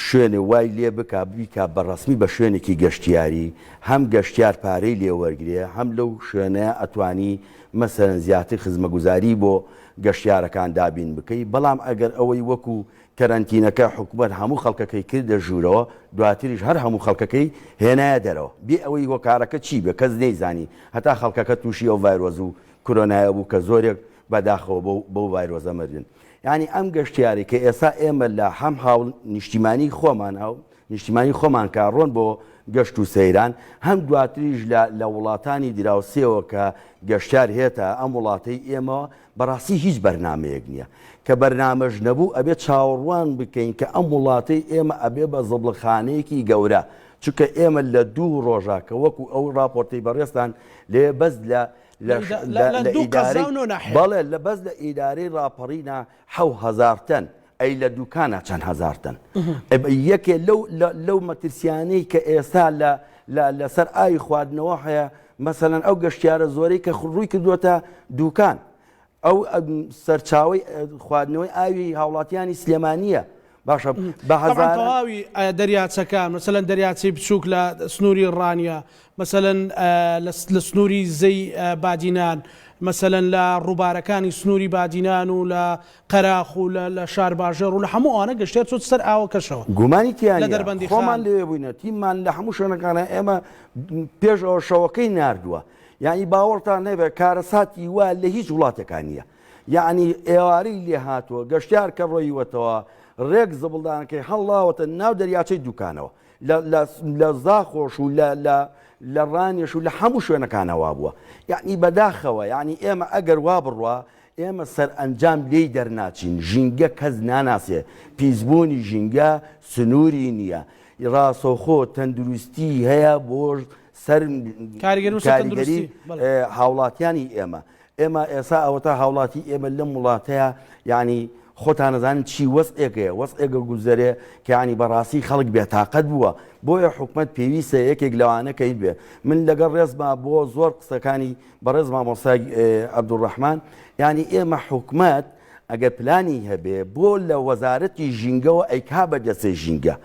شوێنێ وای لێ بکا بیکا بەڕەسمی بە شوێنێکی گەشتیاری، هەم گەشتیار پارەی لێ وەرگێ، هەم لەو شوێنەیە ئەتوانی مەسەرەن زیاتر خزمەگوزاری بۆ گەشتیارەکان دابین بکەی. بەڵام ئەگەر ئەوەی وەکو کەرەنتینەکە حکومەت هەموو خەڵکەکەی کردە ژوورەوە، دواتریش هەر هەموو خەڵکەکەی هێنایە دەرەوە، بێ ئەوەی هۆکارەکە چی بێ کەس نەیزانی، هەتا خەڵکەکە تووشی ئەو ڤایرۆز و کۆرۆنایە بوو کە زۆرێک بەداخەوە بەو ڤایرۆزە مردن. یعنی ئەم گەشتیاری کە ئێستا ئێمە لە هەم هاوڵ نیشتیمانی خۆمان نیشتیمانی خۆمان کارڕۆن بۆ گەشت و سەیران، هەم دواتریش لە وڵاتانی دراوسێەوە کە گەشتار هێتە ئەم وڵاتەی ئێمە بەڕاستی هیچ بەرنامەیەک نییە کە بەرنامەش نەبوو ئەبێت چاوەڕوان بکەین کە ئەم وڵاتەی ئێمە ئەبێ بە زەبڵەخانەیەکی گەورە، چونکە ئێمە لە 2 ڕۆژاکە وەکو ئەو راپۆرتەی بەڕێستان لێ بەس بەڵێ لە بەس لە ئیدارەی راپەڕینە 7,000 تەن، ئەی لە دووکانە چەند هەزار تەن. یەکێ لەو مەترسیانەی کە ئێستا لەسەر ئاوی خواردنەوە هەیە، مەسەلەن ئەو گەشتیارە زۆرەی کە ڕووی کردووەتە دووکان، ئەو سەرچاوی خواردنەوەی ئاوی هاوڵاتیانی سلێمانیە. باشە بە
هەزارتەواوی دەریاچەکان، مەسەلەن دەریاچەی بچووک لە سنووری ڕانیە، مەسەلەن لە سنووری زەی بادینان، مەسەلەن لە ڕووبارەکانی سنووری بادینان و لە قەراخ و لە شارباژێر و لە هەموو ئەوانە گەشتێت چۆت سەر ئاوەکەشەوە.
گومانی تیان خۆمان لێ بووینە، تیممان لە هەموو شوێنەکانە ئێمە پێش ئەوە شەوەکەی ناردووە. یعنی باوەڕتان نەبێت کارەساتی وا لە هیچ وڵاتەکان نییە. یعنی ئێوارەی لێ هاتووە گەشتیار کە ڕۆیوەتەوە ڕێک زەبڵدانەکەی هەڵاوەتە ناو دەریاچەی دووکانەوە، لە زاخۆش و لە ڕانیش و لە هەموو شوێنەکانەوا بووە. یعنی بەداخەوە، یعنی ئێمە ئەگەر وا بڕوە ئێمە سەر ئەنجام لێی دەرناچین. ژینگە کەس ناناسێ، پیسبوونی ژینگە سنووری نییە. ڕاستەوخۆ تەندروستی هەیە بۆ سەر کاریگەری هاوڵاتیانی ئێمە ئێستا ئەوەتە هاوڵاتی ئێمە لەم وڵاتەیە یعنی خۆتان نەزانن چی وەستێکەیە وەستێکە گوزەرێ کە ینی بەڕاستی خەڵک بێتاقەت بووە بۆیە حکومت پێویستە یەکێک لەوانەکەی بێ من لەگەڵ ڕێزما بۆ زۆر قسەکانی بەڕێز مامۆستای عەبدوڕەحمان ینی ئێمە حکومت ئەگەر پلانی هەبێ بۆ لە وەزارەتی ژینگەوە ئەیکا بە دەستەی ژینگە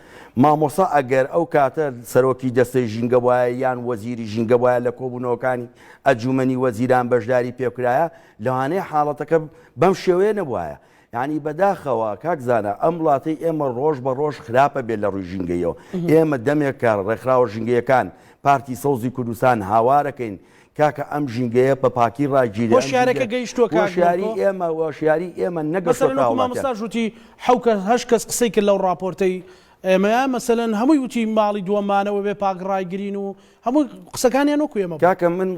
مامۆسا ئەگەر ئەو کاتە سەرۆکی دەستەی ژینگە وایە یان وەزیری ژینگە وایە لە کۆبوونەوەکانی ئەنجومەنی وەزیران بەشداری پێکرایە لەوانەیە حاڵەتەکە بەم شێوەیە نەبوایە یعنی بەداخەوە کاکزانە ئەم وڵاتەی ئێمە ڕۆژ بە ڕۆژ خراپە بێت لە ڕووی ژینگەیەوە ئێمە دەمێکە ڕێکخراوە ژینگەیەکان پارتی سەوزی کوردستان هاوارەکەین کاکە ئەم ژینگەیە بە پاکی ڕاگیری
هۆشیارەکە گەیشتووە
هۆشیاری ئێمە وەشیاری ئێمە
نەگەشتوتی هەش کەس قسەی کرد لەو راپۆرتەی ئێمەیە مەسەلەن هەمووی وتی ماڵی دووەمانەوە بێ پاک ڕایگرین و هەموو قسەکانیان وەکو ئێمە
کاکە من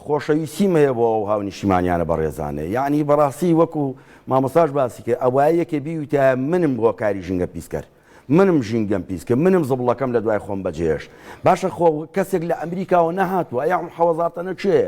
خۆشەویستیم هەیە بۆ ئەو هاونیشتیمانیانە بەڕێزانێ یعنی بەڕاستی وەکو مامۆستاش باسی کرد ئەوایە یەکێ بیوتە منم بۆ کاری ژینگە پیس کرد منم ژینگەم پیس کرد منم زبڵەکەم لە دوای خۆم بەجێش باشە خۆ کەسێک لە ئەمریکاوە نەهاتووە ئەم حەوەزاتەنە چێ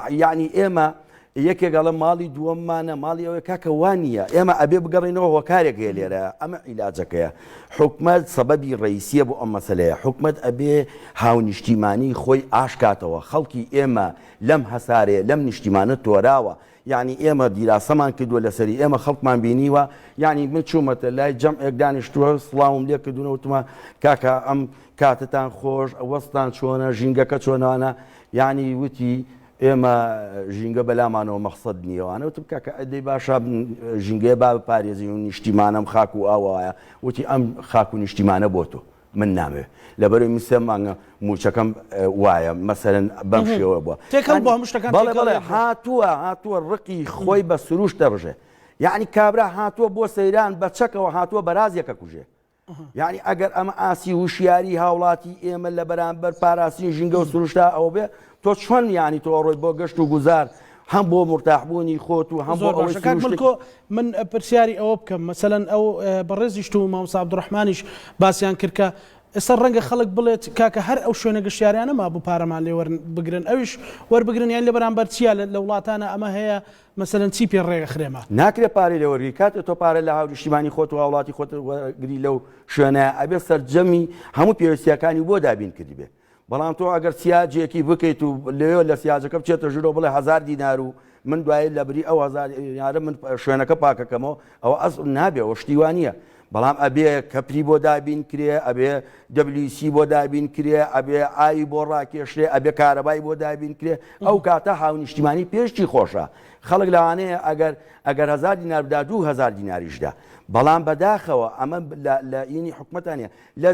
یعنی ئێمە یەکێک گەڵە ماڵی دووەممانە ماڵی ئەوەی کاکە وانە ئێمە ئەبێ بگەڕینەوە هۆکارێک هەیە لێرە ئەمە عیلاجەکەیە حکومت سەبەبی ڕئیسیە بۆ ئەم مەسەلەیە حکومت ئەبێ هاونیشتیمانی خۆی ئاشکاتەوە خەڵکی ئێمە لەم هەسارەیە لەم نیشتیمانە تۆراوە یعنی ئێمە دیراسەمان کردووە لەسەری ئێمە خەڵکمان بینیوە یعنی من چوومەتە لای جەمعێک دانیشتووە سڵاوم لێ کردوونەوتمە کاکە ئەم کاتتان خۆش وەستان چۆنە ژینگەکە چۆنانە یعنی وتی ئێمە ژینگە بەلامانەوە مەقسەد نییەوانە وتم کاکە ئەدەی باشە ژینگەیە با بپارێزی و نیشتیمانەم خاک و ئاوایە وتی ئەم خاک و نیشتیمانە بۆ تۆ من نامێ لەبەرەوەی میسە مانگە موچەکەم وایە مەسەرەن بەم شێوە بووە بەڵێ هاتووە ڕقی خۆی بە سروش دەڕژێ یعنی کابرا هاتووە بۆ سەیران بە چەکەوە هاتووە بەرازیەکە کوژێ یعنی ئەگەر ئەمە ئاسی وشیاری هاوڵاتی ئێمە لە بەرامبەر پاراسی ژینگە و سروشتا ئەوە بێ تۆ چۆن یانی تۆ ڕۆی بۆ گەشت و گوزار هەم بۆ مرتاحبوونی خۆت و هەم
بۆ من پرسیاری ئەوە بکەم مەسەلەن ئەو بەڕێزیشت و مامۆستا عەبدوڕەحمانیش باسییان کرد کە ئێستا ڕەنگە خەڵک بڵێت کاکە هەر ئەو شوێنە گەشتیاریانەما بۆ پارەمان لێ بگرن ئەویش وەربگرن یان لە بەرامبەر چیە لە وڵاتانە ئەمە هەیە مەسەلەن چی پێ ڕێگە خرێمە
ناکرێت پارەی لێوەرگی کاتێ تۆ پارە لە هاونیشتیمانی خۆت و وڵاتی خۆت وەرگری لەو شوێنە ئەبێ سەرجەمی هەموو پێویستیەکانی بۆ دابین کردی بێ بەڵام تۆ ئەگەر سیاجێکی بکەیت و لەوێ لە سیاجەکە بچێتە ژورۆ بڵێ 1000 دینار و من دوای لە بری ئەو 1000 دینارە من شوێنەکە پاکەکەمەوە ئەوە ئەسڵ نابێ ئەوە شتیوانیە بەڵام ئەبێ کەپری بۆ دابین کرێ ئەبێ WC بۆ دابین کرێ ئەبێ ئاوی بۆ ڕاکێشرێ ئەبێ کارەبای بۆ دابین کرێ ئەو کاتە هاونیشتیمانی پێشتی خۆشە خەڵک لەوانەیە ئەگەر 1000 دینار بدا 2000 دیناریشدا بەڵام بەداخەوە ئەمە لە ئینی حکومەتانە لە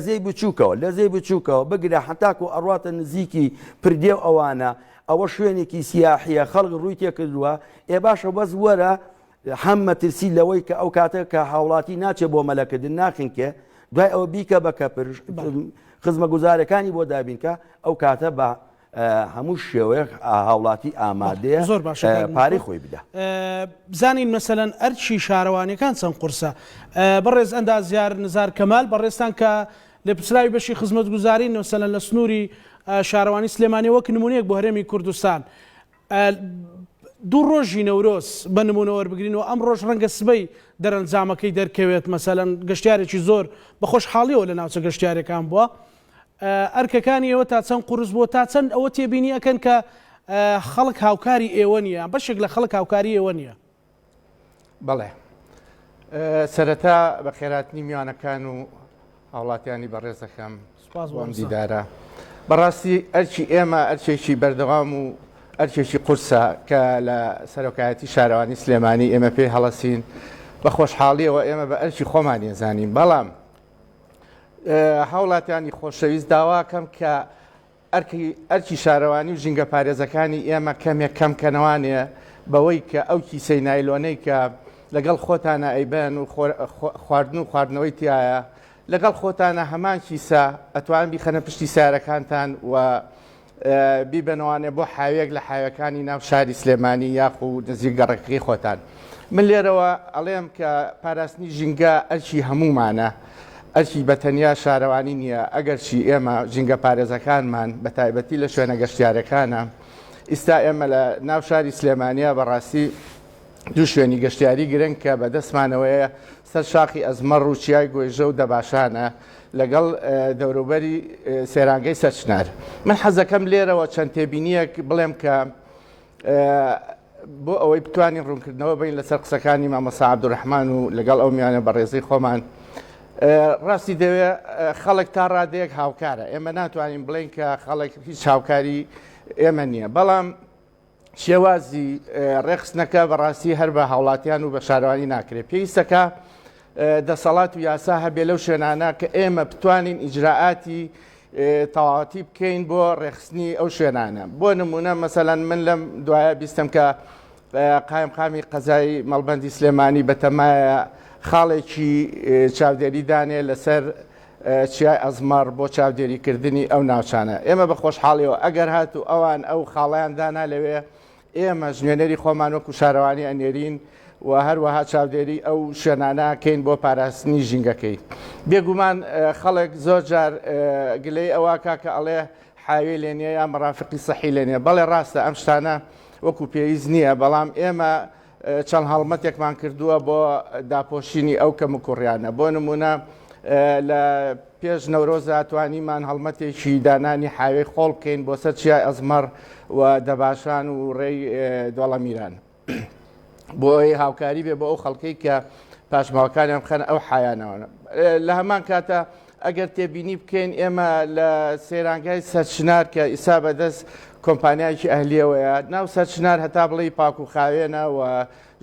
زەی بچووکەوە بگرە حتاکو ئەڕاتە نزیکی پردێ ئەوانە ئەوە شوێنێکی سیاحیە خەڵک ڕووی تێکردووە ئێ باشە بەس وەرە هەم مەترسی لەوەی کە ئەو کاتە کە هاوڵاتی ناچێت بۆ مەلەکردن ناخینکە دوای ئەوە بیکە بە کەپر خزمە گوزارەکانی بۆ دابینکە ئەو کاتە بە هەموو شێوەیە هاوڵاتی ئامادەیە
زۆر باشە
پارەی خۆی بدە
بزانین مەسەلەن ئەرچی شارەوانیەکان چەند قورسە بەڕێز ئەندازیار نزار کەمال بەڕێستان کە لە پرسراوی بەشی خزمەت گوزاری مەسەلەن لە سنووری شارەوانی سلێمانی وەک نمونەیەک بۆ هەرێمی کوردستان دوو ڕۆژی نەورۆز بە نمونە وەربگرینەوە ئەم ڕۆژ ڕەنگە سبەی دەرەنجامەکەی دەرکەوێت مەسەلەن گەشتیارێکی زۆر بە خۆشحاڵیەوە لە ناوچە گەشتیارەکان بووە ئەرکەکانی ئێوە تا چەند قورس بووە تا چەند ئەوە تێبینی ئەکەن کە خەڵک هاوکاری ئێوە نییە بەشێک لە خەڵک هاوکاری ئێوە نییە
بەڵێ سەرەتا بە خێراتنی میوانەکان و هاوڵاتیانی بەڕێز دەکەم بۆم دیدارە بەڕاستی ئەرچی ئێمە ئەرچێکی بەردەوام و ئەرچێکی قورسە کە لە سەرۆکایەتی شارەوانی سلێمانی ئێمە پێی هەڵەسین بە خۆشحاڵیەوە ئێمە بە ئەرچی خۆمان ێزانین بەڵام هاوڵاتیانی خۆشەویست داواکەم کە ئەرکی شارەوانی و ژینگە پارێزەکانی ئێمە کەمێک کەمکەنەوانێ بەوەی کە ئەو کیسەی نایلۆنەی کە لەگەڵ خۆتانە ئەیبەن و خواردن و خواردنەوەی تایە لەگەڵ خۆتانە هەمان کیسە ئەتوان بیخەنە پشتی سیارەکانتان و بیبنەوانێ بۆ حاوێک لە حاوەکانی ناو شاری سلێمانی یاخ و نزیک گەڕێکی خۆتان من لێرەوە ئەڵێم کە پاراستنی ژینگە ئەرچی هەمومانە ئەرکی بەتەنیا شارەوانی نییە ئەگەرچی ئێمە ژینگە پارێزەکانمان بە تایبەتی لە شوێنە گەشتیارەکانە ئێستا ئێمە لە ناو شاری سلێمانیا بەڕاستی دوو شوێنی گەشتیاری گرنگ کە بەدەستمانەوەیە سەر شاخی ئەزمەڕ و چیای گۆیژە و دەباشانە لەگەڵ دەوروبەری سێرانگەی سەرچنار. من حەزەکەم لێرەوە چەند تێبینیەک بڵێم کە بۆ ئەوەی بتوانین ڕوونکردنەوە بین لەسەر قسەکانی مامۆستا عەبدوڕەحمان و لەگەڵ ئەو میوانە بەڕێزەی خۆمان. ڕاستی دەوێت خەڵک تا ڕادەیەک هاوکارە، ئێمە ناتوانین بڵین کە خەڵک هیچ هاوکاری ئێمە نییە، بەڵام شێوازی ڕێخستنەکە بەڕاستی هەر بە هاوڵاتیان و بە شارەوانی ناکرێت. پێویستەکە دەسەڵات و یاسا هەبێ لەو شوێنانە کە ئێمە بتوانین ئیجراعاتی تەواوەتی بکەین بۆ ڕێخستنی ئەو شوێنانە. بۆ نمونە مەسەلەن من لەم دوایە بیستم کە قایمقامی قەزای مەڵبەندی سلێمانی بەتەمایە خاڵێکی چاودێری دانێ لەسەر چیای ئەزمەڕ بۆ چاودێریکردنی ئەو ناوچانە. ئێمە بە خۆشحاڵیەوە ئەگەر هاتو ئەوان ئەو خاڵیان دانا لەوێ ئێمە ژنوێنەری خۆمان وەکو شارەوانی ئەنێرین و هەروەها چاودێری ئەو شوێنانەکەین بۆ پاراستنی ژینگەکەی. بێگومان خەڵک زۆر جار گلەی ئەوە کاکە ئەڵێ حاوی لێنێ یا مەرافقی سەحی لێنێ، بەڵێ ڕاستە ئەم شتانە وەکو پێویست نییە، بەڵام ئێمە چەند هەڵمەتێکمان کردووە بۆ داپۆشینی ئەو کەم و کوڕیانە. بۆ نمونە لە پێش نەورۆزە توانیمان هەڵمەتێکی دانانی حاوی خۆڵ بکەین بۆ سەر چیای ئەزمەڕ و دەباشان و ڕێی دۆڵەمیران بۆ ئەوەی هاوکاری بێ بۆ ئەو خەڵکەی کە پاشماوەکانیان بخەن ئەو حیانەوە. لە هەمان کاتە ئەگەر تێبینی بکەین ئێمە لە سێرانگای سەرچنار کە ئیسا بەدەست کۆمپانیایکی ئەهلیەوەیە، ناو سەرچنار هەتا بڵێ پاک و خاوێنە و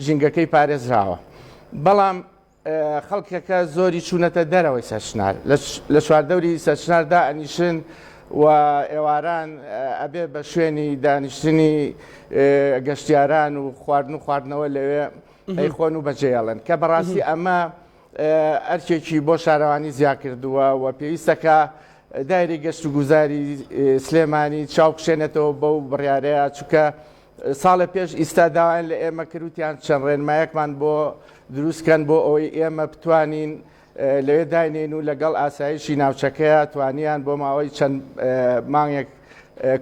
ژینگەکەی پارێزراوە، بەڵام خەڵکەکە زۆری چوونەتە دەرەوەی سەرچنار لە چواردەوری سەرچناردا ئەنیشن و ئێواران ئەبێ بە شوێنی دانیشتنی گەشتیاران و خواردن و خواردنەوە لەوێ ئەیخۆن و بەجێڵن کە بەڕاستی ئەمە ئەرکێکی بۆ شارەوانی زیاد کردووە و پێویستەکە دایری گەشت و گوزاری سلێمانی چاوکشێنێتەوە بەو بڕیارەیە، چونکە ساڵە پێش ئیستا داوایان لە ئێمە کروتیان چەند ڕێنمایەکمان بۆ دروستکەن بۆ ئەوەی ئێمە بتوانین لەوێ داینێن و لەگەڵ ئاسایشی ناوچەکەیە توانیان بۆ ماوەی چەند مانگێک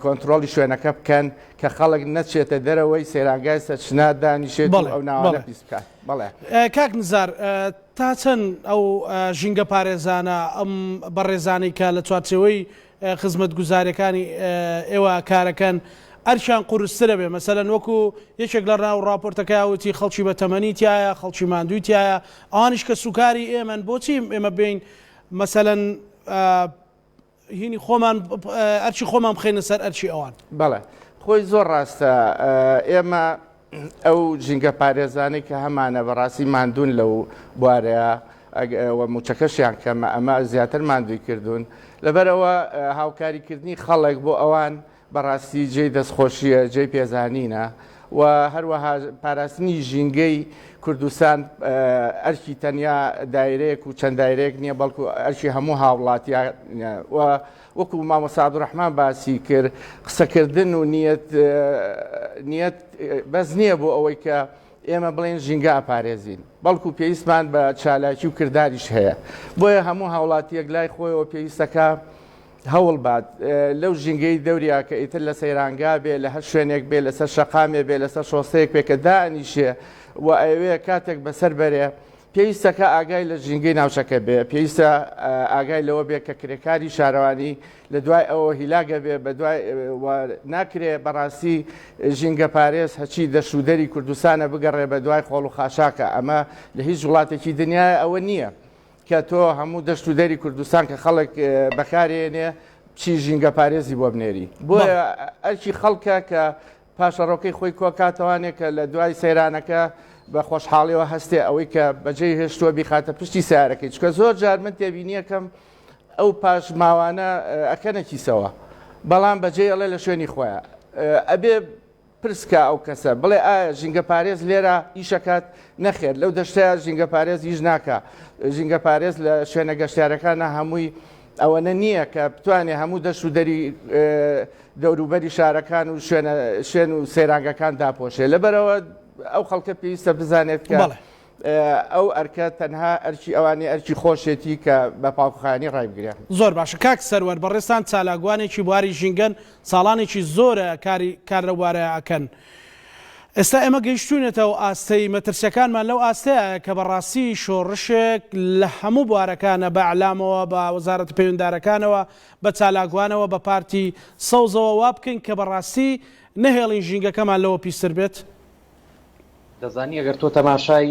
کۆنتترۆلی شوێنەکە بکەن کە خەڵک نەچێتە دەرەوەی سێرانگای سەرچنار دانیشێت و ئەو ناوانە پیس بکات. بەڵێ
کاک نزار تا چەند ئەو ژینگە پارێزانە ئەم بەڕێزانەی کە لە چوارچێوەی خزمەت گوزاریەکانی ئێوە کارەکەن ئەرشیان قورسترە بێ، مەسەلەن وەکو یەکێک لە ڕاو ڕاپۆرتەکەیاوتی خەڵکی بە تەمەنی تایە، خەڵکی ماندووی تایە، ئەوانیش کە سوکاری ئێمەن بۆچی ئێمە بین مەسەلەن هینی خۆمان ئەرچی خۆمان بخێنە سەر ئەرچی ئەوان؟
بەڵێ خۆی زۆر ڕاستە، ئێمە ئەو ژینگە پارێزانەی کە هەمانە بەڕاستی ماندوون لەو بوارەیە موچەکەشیان کەمە ئەمە زیاتر ماندووی کردوون، لەبەرەوە هاوکاریکردنی خەڵک بۆ ئەوان بەڕاستی جێی دەستخۆشیە، جێی پێزانینە و هەروەها پاراستنی ژینگەی کوردستان ئەرکی تەنیا دایرەیەک و چەند دایرەیەک نییە، بەڵکو ئەرکی هەموو هاوڵاتیە و وەکو مامۆستا عەبدوڕەحمان باسی کرد قسەکردن و نیەت بەس نییە بۆ ئەوەی کە ئێمە بڵێن ژینگە ئاپارێزین، بەڵکو پێویستمان بە چالاکی و کرداریش هەیە. بۆیە هەموو هاوڵاتیەک لای خۆیەوە پێویستەکە هەوڵ بات لەو ژینگەی دەوریا کە ئیتر لە سەیرانگا بێ، لە هەر شوێنێک بێ، لەسەر شەقامێ بێ، لەسەر شۆسەیەک بێ کە دانیشێ و ئەوەیە کاتێک بەسەر بەرێ پێویستەکە ئاگای لە ژینگەی ناوچەکە بێ، پێویستە ئاگای لەوە بێ کە کرێکاری شارەوانی لە دوای ئەوە هیلاگە بێ، بە دوای ناکرێ بەڕاستی ژینگە پارێز هەچی دەشودەری کوردستانە بگەڕێ بە دوای خۆڵ و خاشاکە. ئەمە لە هیچ وڵاتێکی دنیای ئەوە نییە کە تۆ هەموو دەشت و دەری کوردستان کە خەڵک بەکارێنێ چی ژینگە پارێزی بۆ بنێری. بۆیە ئەرکی خەڵکە کە پاشەڕۆکەی خۆی کۆکاتەوانێک کە لە دوای سەیرانەکە بە خۆشحاڵیەوە هەستێ ئەوەی کە بەجێی هێشتووە بیخاتە پشتی سیارەکەی، چکە زۆر جار من تێبینیەکەم ئەو پاش ماوانە ئەکەنەکیسەوە، بەڵام بەجێ ئەڵێ لە شوێنی خۆیان ئەبێ پرسکە ئەو کەسە بڵێ ئایا ژینگە پارێز لێرە ئیشەکات نەخێر لەو دەشتەیە ژینگە پارێز هیچ ناکە. ژینگە پارێز لە شوێنە گەشتیارەکانە هەمووی ئەوەنە نییە کە بتوانێت هەموو دەشت و دەری دەوروبەری شارەکان و شوێن و سێرانگەکان داپۆشێ. لەبەرەوە ئەو خەڵکە پێویستە بزانێت کە ئەو ئەرکە تەنها ئەرچی ئەوانەی ئەرچی خۆشێتی کە بە پاکوخانی ڕایبگرێ.
زۆر باشە کاک سەروەر بەڕێستان چالاگوانێکی بواری ژینگەن ساڵانێکی زۆرە کار لەوارەیە ئەکەن. ئێستا ئێمە گەیشتوونێتەوە ئاستەی مەترسیەکانمان لەو ئاستەیە کە بەڕاستی شۆڕشێک لە هەموو بوارەکانە بە ئەعلامەوە بە وەزارەتە پەیوەنددارەکانەوە بە چالاگوانەوە بە پارتی سەوزەوە وا بکەین کە بەڕاستی نەهێڵین ژینگەکەمان لەوە پیستر بێت.
دەزانی ئەگەر تۆ تەماشای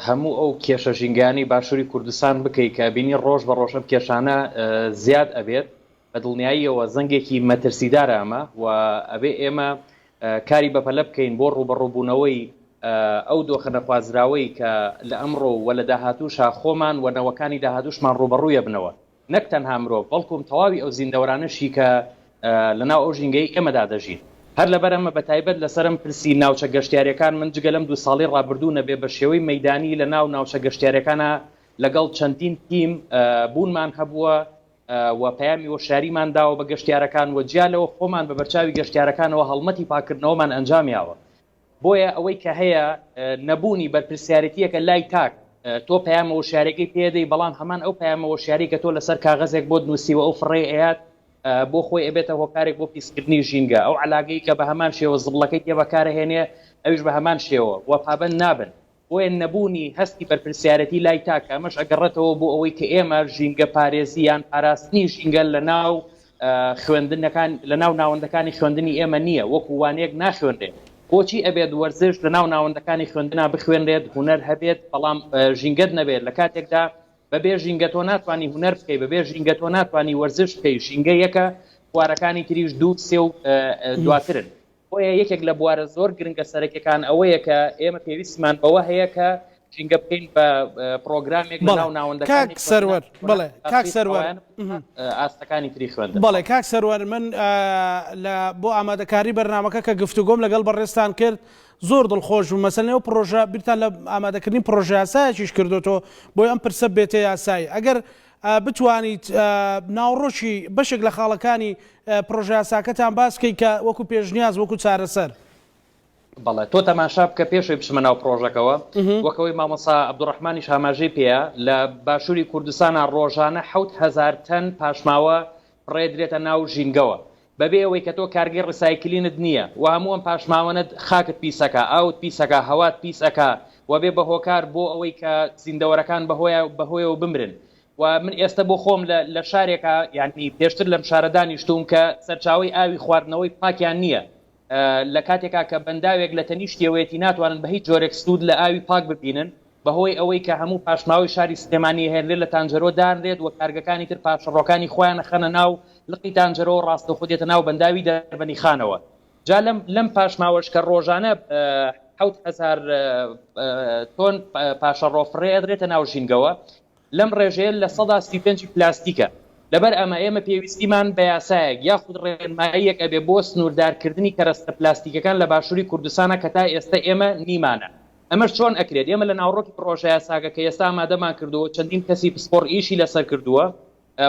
هەموو ئەو کێشە ژینگانی باشووری کوردستان بکەیت کە بینی ڕۆژ بە ڕۆژەم کێشانە زیاد ئەبێت بە دڵنیاییەوە زەنگێکی مەترسیدارە ئەمە و ئەبێ ئێمە کاری بەپەلە بکەین بۆ ڕوبەڕووبوونەوەی ئەو دۆخە نەخوازراوەی کە لە ئەمڕۆ و لە داهاتووشا خۆمان و نەوەکانی داهاتووشمان ڕوبەڕوویە بنەوە نەک تەنها مرۆڤ بەڵکوم تەواوی ئەو زیندەوەرانەشی کە لەناو ئەو ژینگەی ئێمەدا دەژین. هەر لەبەرەمە بە تایبەت لەسرم پرسی ناوچە گەشتیارەکان من جگە لەم 2 ساڵی ڕابردوو نەبێ بە شێوەی مەیدانی لە ناو ناوچە گەشتیارەکانە لەگەڵ چەندین تیم بوونمان هەبووە و پەیامی وەشاریمان داوە بە گەشتیارەکان و جیالەوە خۆمان بە بەرچاوی گەشتیارەکانەوە هەڵمەتی پاکردنەوەمان ئەنجامیاوە. بۆیە ئەوەی کە هەیە نەبوونی بەرپرسیارەتیەکە لای تاک تۆ پەیامە وەشارەکەی پێدەی بەڵام هەمان ئەو پەیامە وەشاری کە تۆ لەسەر کاغەزێک بۆ نووسیوە ئەو فڕێ ئەیات بۆ خۆی ئەبێتە هۆکارێک بۆ پیسکردنی ژینگە ئەو علاگەی کە بە هەمان شێوە زبڵەکەی تێ بەکارهێنێ ئەویش بە هەمان شێوە و پابەند نابن. بۆیە نەبوونی هەستی بەرپرسیارەتی لای تاکە ئەمەش ئەگەڕێتەوە بۆ ئەوەی کە ئێمە ژینگە پارێزییان پاراستنی ژینگە لە ناو خوێندنەکان لە ناو ناوەندەکانی خوێندنی ئێمە نییە وەکو وانەیەک ناخوێنرێت. بۆچی ئەبێت وەرزش لە ناو ناوەندەکانی خوێندنا بخوێنرێت هونەر هەبێت بەڵام ژینگەت نەبێت لە کاتێکدا بەبێ ژینگە تۆ ناتوانانی هونەر بکەی بەبێ ژینگە تۆ ناتوانانی وەرزش بکەی ژینگە یەکە خوارەکانی تریش 2 3 و دواترن. بۆیە یەکێک لە بوارە زۆر گرنگە سەرەکیەکان ئەوەیە کە ئێمە پێویستمان بەوە هەیە کە ژینگە بکەین بە پرۆگرامێک لە ناو ناوەندەکانی
کاک سەروەر بڵێ کاک سەروەر
ئاستەکانی تری خوێندن.
بەڵێ کاک سەروەر من بۆ ئامادەکاری بەرنامەکە کە گفتوگۆم لەگەڵ بەڕێستان کرد زۆر دڵخۆش بوو مەسەلەن ئەو پرۆژە بیرتان لە ئامادەکردنی پرۆژە یاسایەکیش کردوتەوە بۆی ئەم پرسە بێتە یاسایی ئەگەر بتوانیت ناوڕۆشی بەشێک لە خاڵەکانی پرۆژە یاساکەتان باس بکەیت کە وەکو پێشنیاز وەکو چارەسەر.
بەڵێ تۆ تەماشا بکە پێشەوەی بچمە ناو پرۆژەکەەوە وەکەوەی مامۆستا عەبدوڕەحمانیش هاماژەی پێەیە لە باشووری کوردستانە ڕۆژانە 7,000 تەن پاشماوە ڕێدرێتە ناو ژینگەوە بەبێ ئەوەی کە تۆ کارگەی ڕسایکلینت نییە و هەموو ئەم پاشماوەنت خاکت پیسەکە ئاوت پیسەکە هەوات پیسەکە و بێ بە هۆکار بۆ ئەوەی کە زیندەوەرەکان بەهۆیەوە بمرن. و من ئێستا بۆ خۆم لە شارێکە یعنی پێشتر لەم شارە دانیشتوم کە سەرچاوی ئاوی خواردنەوەی پاکیان نییە لە کاتێکا کە بەنداوێک لە تەنیشتیەوەیەتی ناتوانن بە هیچ جۆرێک سوود لە ئاوی پاک ببینن بەهۆی ئەوەی کە هەموو پاشماوی شاری سلێمانی هێنرێت لە تانجەرۆ دانرێت و کارگەکانی تر پاشەڕۆکانی خۆیان خەنە ناو لقی تانجەرۆ ڕاستە خودێتە ناو بەنداوی دەربەنی خانەوە. جا لەم پاشماوەش کە ڕۆژانە 7,000 تۆن پاشەڕۆ فڕێ ئەدرێتە ناو ژینگەوە لەم ڕێژەیە لە 135 پلاستیکە. لەبەر ئەمە ئێمە پێویستیمان بە یاسایەک یاخود ڕێنماییەک ئەبێ بۆ سنووردارکردنی کەرەستە پلاستیکەکان لە باشووری کوردستانە کە تا ئێستا ئێمە نیمانە. ئەمەش چۆن ئەکرێت؟ ئێمە لە ناوڕۆکی پرۆژە یاساکە کە ئێستا ئامادەمان کردووە چەندین کەسی پسپۆڕ ئیشی لەسەر کردووە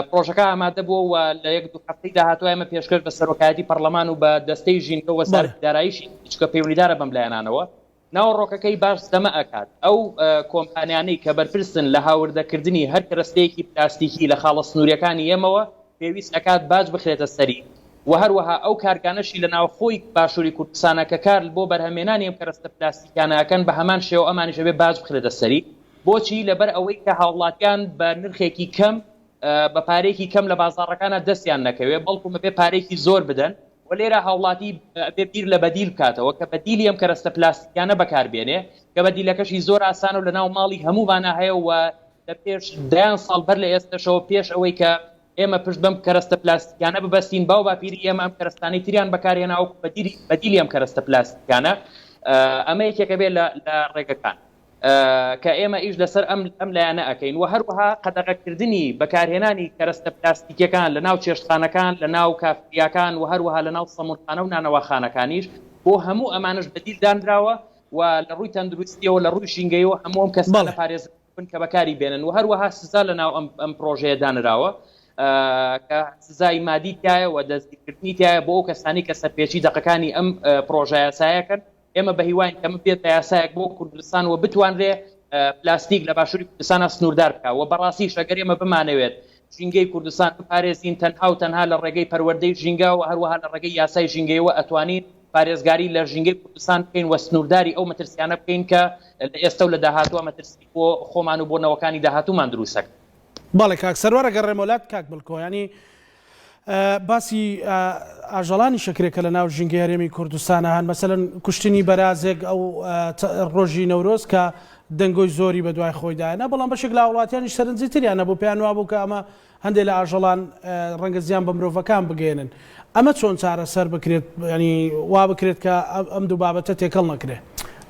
پرۆژەکە ئامادە بووە و لە 1-2 هەفتەی داهاتوو ئێمە پێشکەش بە سەرۆکایەتی پەرلەمان و بە دەستەی ژینگە و سەرکرداراییشی چکە پەیوەندیدارە بەم لایەنانەوە ناوەڕۆکەکەی باش دەمە ئەکات ئەو کۆمپانیانەی کە بەرپرسن لە هاوردەکردنی هەر کەرەستەیەکی پلاستیکی لە خاڵە سنووریەکانی ئێمەوە پێویست ئەکات باج بخرێتە سەری و هەروەها ئەو کارگانەشی لە ناو خۆی باشووری کوردستانە کە کار بۆ بەرهەمێنانی ئەم کەرەستە پلاستیکانەکەن بە هەمان شێوە ئەمانیش ئەبێ باج بخرێتە سەری. بۆچی؟ لەبەر ئەوەی کە هاوڵاتیان بە نرخێکی کەم بە پارێکی کەم لە بازاڕەکانە دەستیان نەکەوێت بەڵکو بێ پارێکی زۆر بدەن و لێرە هاوڵاتی بێ بیر لە بەدیل بکاتەوە کە بەدیلی ئەم کەرەستە پلاستیکانە بەکاربێنێ کە بەدیلەکەشی زۆر ئاسان و لە ناو ماڵی هەموومانە هەیە و لە پێش 10 ساڵ بەر لە ئێستاشەوە پێش ئەوەی کە ئێمە پشت بەم کەرەستە پلاستیکانە ببەستین باو باپیری ئێمە ئەم کەرەستانەی تریان بەکارهێنا و بەدیلی ئەم کەرەستە پلاستیکانە ئەمە یەکێکە بێ لە ڕێگەکان کە ئێمە ئیش لەسەر ئەم لایەنە ئەەکەین و هەروەها قەدەغەکردنی بەکارهێنانی کەرەستە پلاستیکەکان لە ناو چێشتخانەکان لە ناو کافریاکان و هەروەها لە ناو سەمونخانە و نانەواخانەکانیش بۆ هەموو ئەمانش بەدیل دانراوە و لە ڕووی تەندروستیەوە لە ڕووی ژینگەیەوە هەموو ئەم کەسانە پارێزبن کە بەکاری بێنن و هەروەها سزا لە ناو ئەم پرۆژەیە دانراوە کە سزای مادی تایە و دەستگیرکردنی تایە بۆ ئەو کەسانی کە سەرپێچی دەقەکانی ئەم پرۆژە یاسایەکەن. ئێمە بە هیوان کەمە بێت بە یاسایەک بۆ کوردستان و بتوانرێ پلاستیک لە باشووری کوردستانە سنووردار بکە و بەڕاستی شەگەر ئێمە بمانەوێت ژینگەی کوردستان بپارێزین تەنها و تەنها لە ڕێگەی پەروەردەی ژینگە و هەروەها لە ڕێگەی یاسای ژینگەیەوە ئەتوانین پارێزگاری لە ژینگەی کوردستان بکەین و سنوورداری ئەو مەترسیانە بکەین کە لە ئێستا و لە داهاتووە مەترسی بۆ خۆمان و بۆ نەوەکانی داهاتوومان دروستەکە.
بەڵێ کاک سەروەرە گەڕێمەولات کاک بڵکۆ ینی باسی ئاژەڵانی شەکرێکە لە ناو ژینگەی هەرێمی کوردستانە هەن مەسەلەن کوشتنی بەرازێک ئەو ڕۆژی نەورۆز کە دەنگۆی زۆری بە دوای خۆیدایە بەڵام بەشێک لە وڵاتیانیش سەرنجیتریانە بۆ پێیان وا بوو کە ئەمە هەندێک لە ئاژەڵان ڕەنگە زیان بە مرۆڤەکان بگەێنن ئەمە چۆن چارەسەر بکرێت ینی وا بکرێت کە ئەم دوو بابەتە تێکەڵ نەکرێت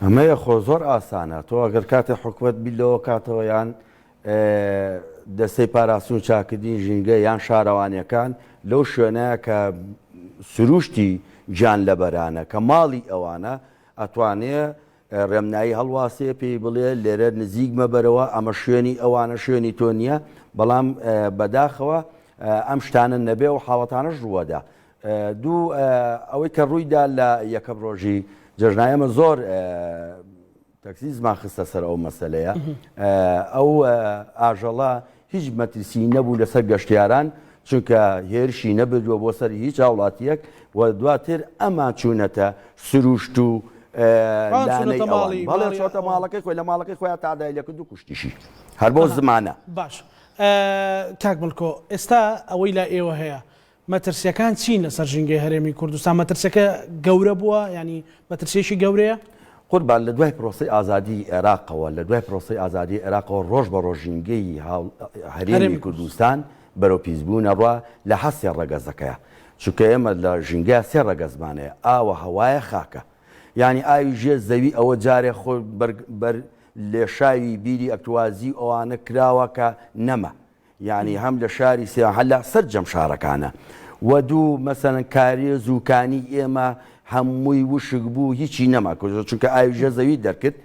ئەمەیە خۆ زۆر ئاسانە تۆ ئەگەر کاتێ حکوومەت بیلەوە کاتەوە یان دەستەی پاراستن و چاکردنی ژینگە یان شارەوانیەکان لەو شوێنەیە کە سروشتی گیان لەبەرانە کە ماڵی ئەوانە ئەتوانێ ڕێمنایی هەڵواسێ پێی بڵێ لێرە نزیک مەبەرەوە ئەمە شوێنی ئەوانە شوێنی تۆ نییە بەڵام بەداخەوە ئەم شتانە نەبێ و حاڵەتانەش ڕووەدا دوو ئەوەی کە ڕوویدا لە یەکەم ڕۆژی جەژنایەمە زۆر تەکسی زمان خستە سەر ئەو مەسەلەیە ئەو ئاژەڵە هیچ مەترسی نەبوو لەسەر گەشتیاران چونکە هێرشی نەبردووە بۆ سەر هیچ وڵاتیەک و دواتر ئەمان چوونەتە سروشت و بەڵێ چۆتە ماڵەکەی خۆی لە ماڵەکەی خۆیان تادایلەکە دوو کوشتیشی هەر بۆ زمانە
باش کاک بڵکۆ ئێستا ئەوەی لا ئێوە هەیە مەترسیەکان چین لەسەر ژینگەی هەرێمی کوردستان مەترسەکە گەورە بووە ینی مەترسیێکی گەورەیە
قوربان لە دوای پرۆسی ئازادی عێراقەوە لە دوای پرۆسی ئازادی عێراقەوە ڕۆژ بە ڕۆژ ژینگەی هەرێمی کوردستان بەرەو پیسبوونە ڕوا لە حەسێ ڕەگەزەکەیە چونکە ئێمە لە ژینگەیە سێ ڕەگەزمانەیە ئاوە هەوایە خاکە یعنی ئاوی ژێر زەوی ئەوە جارێ خۆ بەر لێشاوی بیری ئەکتوازی ئەوانە کراوە کە نەمە یعنی هەم لە شاری سێ هەلا سەر جەم شارەکانە و دوو مەسەرەن کاری زووکانی ئێمە هەمووی وشک بوو هیچی نەما چونکە ئاوی ژێر زەوی دەرکرد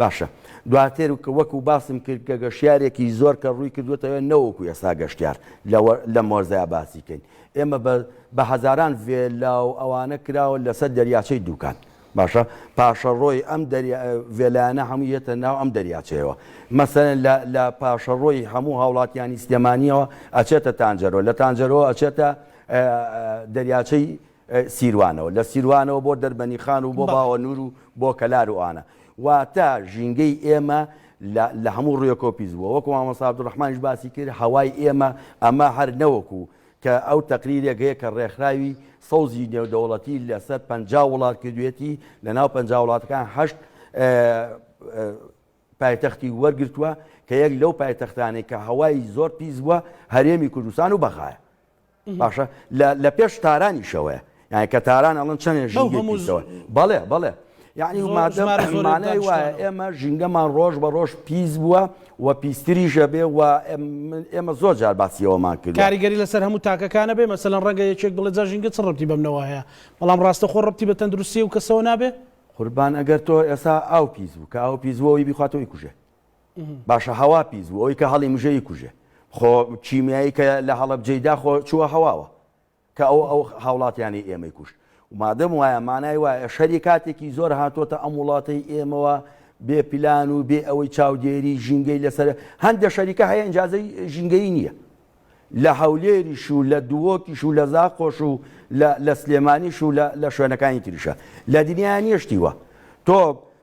باشە دواتر وەکو باسم کرد کە گەشتیارێکی زۆر کە ڕووی کردوێتەوە نەوەکو ئێستا گەشتیار لە مۆرزای باسیکەین ئێمە بە هەزاران ڤێلا و ئەوانە کراوە لەسەر دەریاچەی دووکان باشە پاشەڕۆی ئەم ڤێلایانە هەموو یەتە ناو ئەم دەریاچەیەوە مەسەرەن لە پاشەڕۆی هەموو هاوڵاتیانی سلێمانیەوە ئەچێتە تانجەرۆ لە تانجەرەوە ئەچێتە دەریاچەی سیروانەوە لە سیروانەوە بۆ دەربەنی خان و بۆ باوەنور و بۆ کەلار وانە واتە ژینگەی ئێمە لە هەموو ڕێکۆ پیسبووە وەکو مامۆستا عەبدوڕەحمانیش باسی کرد هەوای ئێمە ئەمە هەر نەوەکو کە ئەو تەقریرێک هەیە کە ڕێکخراوی سەوزی نێودەوڵەتی لەسەر 50 وڵات کردوێتی لە ناو 50 وڵاتەکان 8 پایتەختی وەرگرتووە کە یەک لەو پایتەختانەی کە هەوای زۆر پیس بووە هەرێمی کوردستان و بەخایە باشە لە پێش تارانیشەوەیە یعنی کە تاران ئەڵەن چەندێک ژینگەی پیسەوە بەڵێ یعنی مانای وایە ئێمە ژینگەمان ڕۆژ بە ڕۆژ پیس بووە و پیستریشە بێ و ئێمە زۆر جار باسیەوەمان کرد
کاریگەری لەسەر هەموو تاکەکانە بێ مەسەلەن ڕەنگە یەکێک بڵێ جا ژینگە چ ڕەبتی بەمنەوە هەیە بەڵام ڕاستە خۆ ڕەبتی بە تەندروستی و کەسەوە نابێ
قوربان ئەگەر تۆ ئێستا ئاو پیس بوو کە ئاو پیس بووەوەی بیخواتەوەی کوژێ باشە هەوا پیس بوو ئەوەی کە هەڵی مژەی کوژێ خۆ کیمیایی کە لە هەڵەبجەیدا خۆ چووە هەواوە کە ئەو هاوڵاتیانی ئێمەی کوشت مادەم وایە مانای وایە شەری کاتێکی زۆر هاتوۆتە ئەم وڵاتەی ئێمەوە بێ پلان و بێ ئەوەی چاودێری ژینگەی لەسەر هەندێک شەریکە هەیە ئەنجازەی ژینگەی نییە لە هەولێریش و لە دووەکیش و لە زاقۆش و لە سلێمانیش و لە شوێنەکانی تریشە لە دنیای نیشتیوە تۆ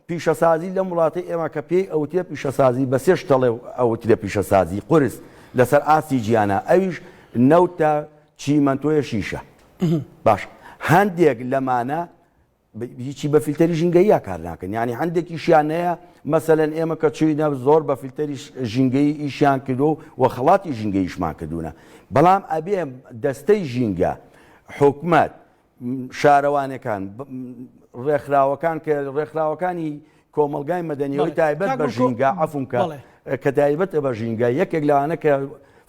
پیشەسازی لەم وڵاتی ئێمە کە پێی ئەوتێ پیشەسازی بە سێ شتەڵێ ئەوترێ پیشەسازی قورس لەسەر ئاسی گیانە ئەویش نەوتە چیمەنتۆیە شیشە باش هەندێک لەمانە هیچی بە فیلتەری ژینگەیە کار ناکەن یعنی هەندێکی شیانەیە مەسەلەن ئێمە کە چوینە زۆر بە فیلتەری ژینگەی ئیشیان کردو و خەڵاتی ژینگەیشمان کردوونە بەڵام ئەبێ دەستەی ژینگە حکومەت شارەوانەکان ڕێکخراوەکان کە ڕێکخراوەکانی کۆمەلگای مەدەنیەوەی تایبەت بە ژینگە عەفوونکە کە تایبەتە بە ژینگە یەکێک لەوانە کە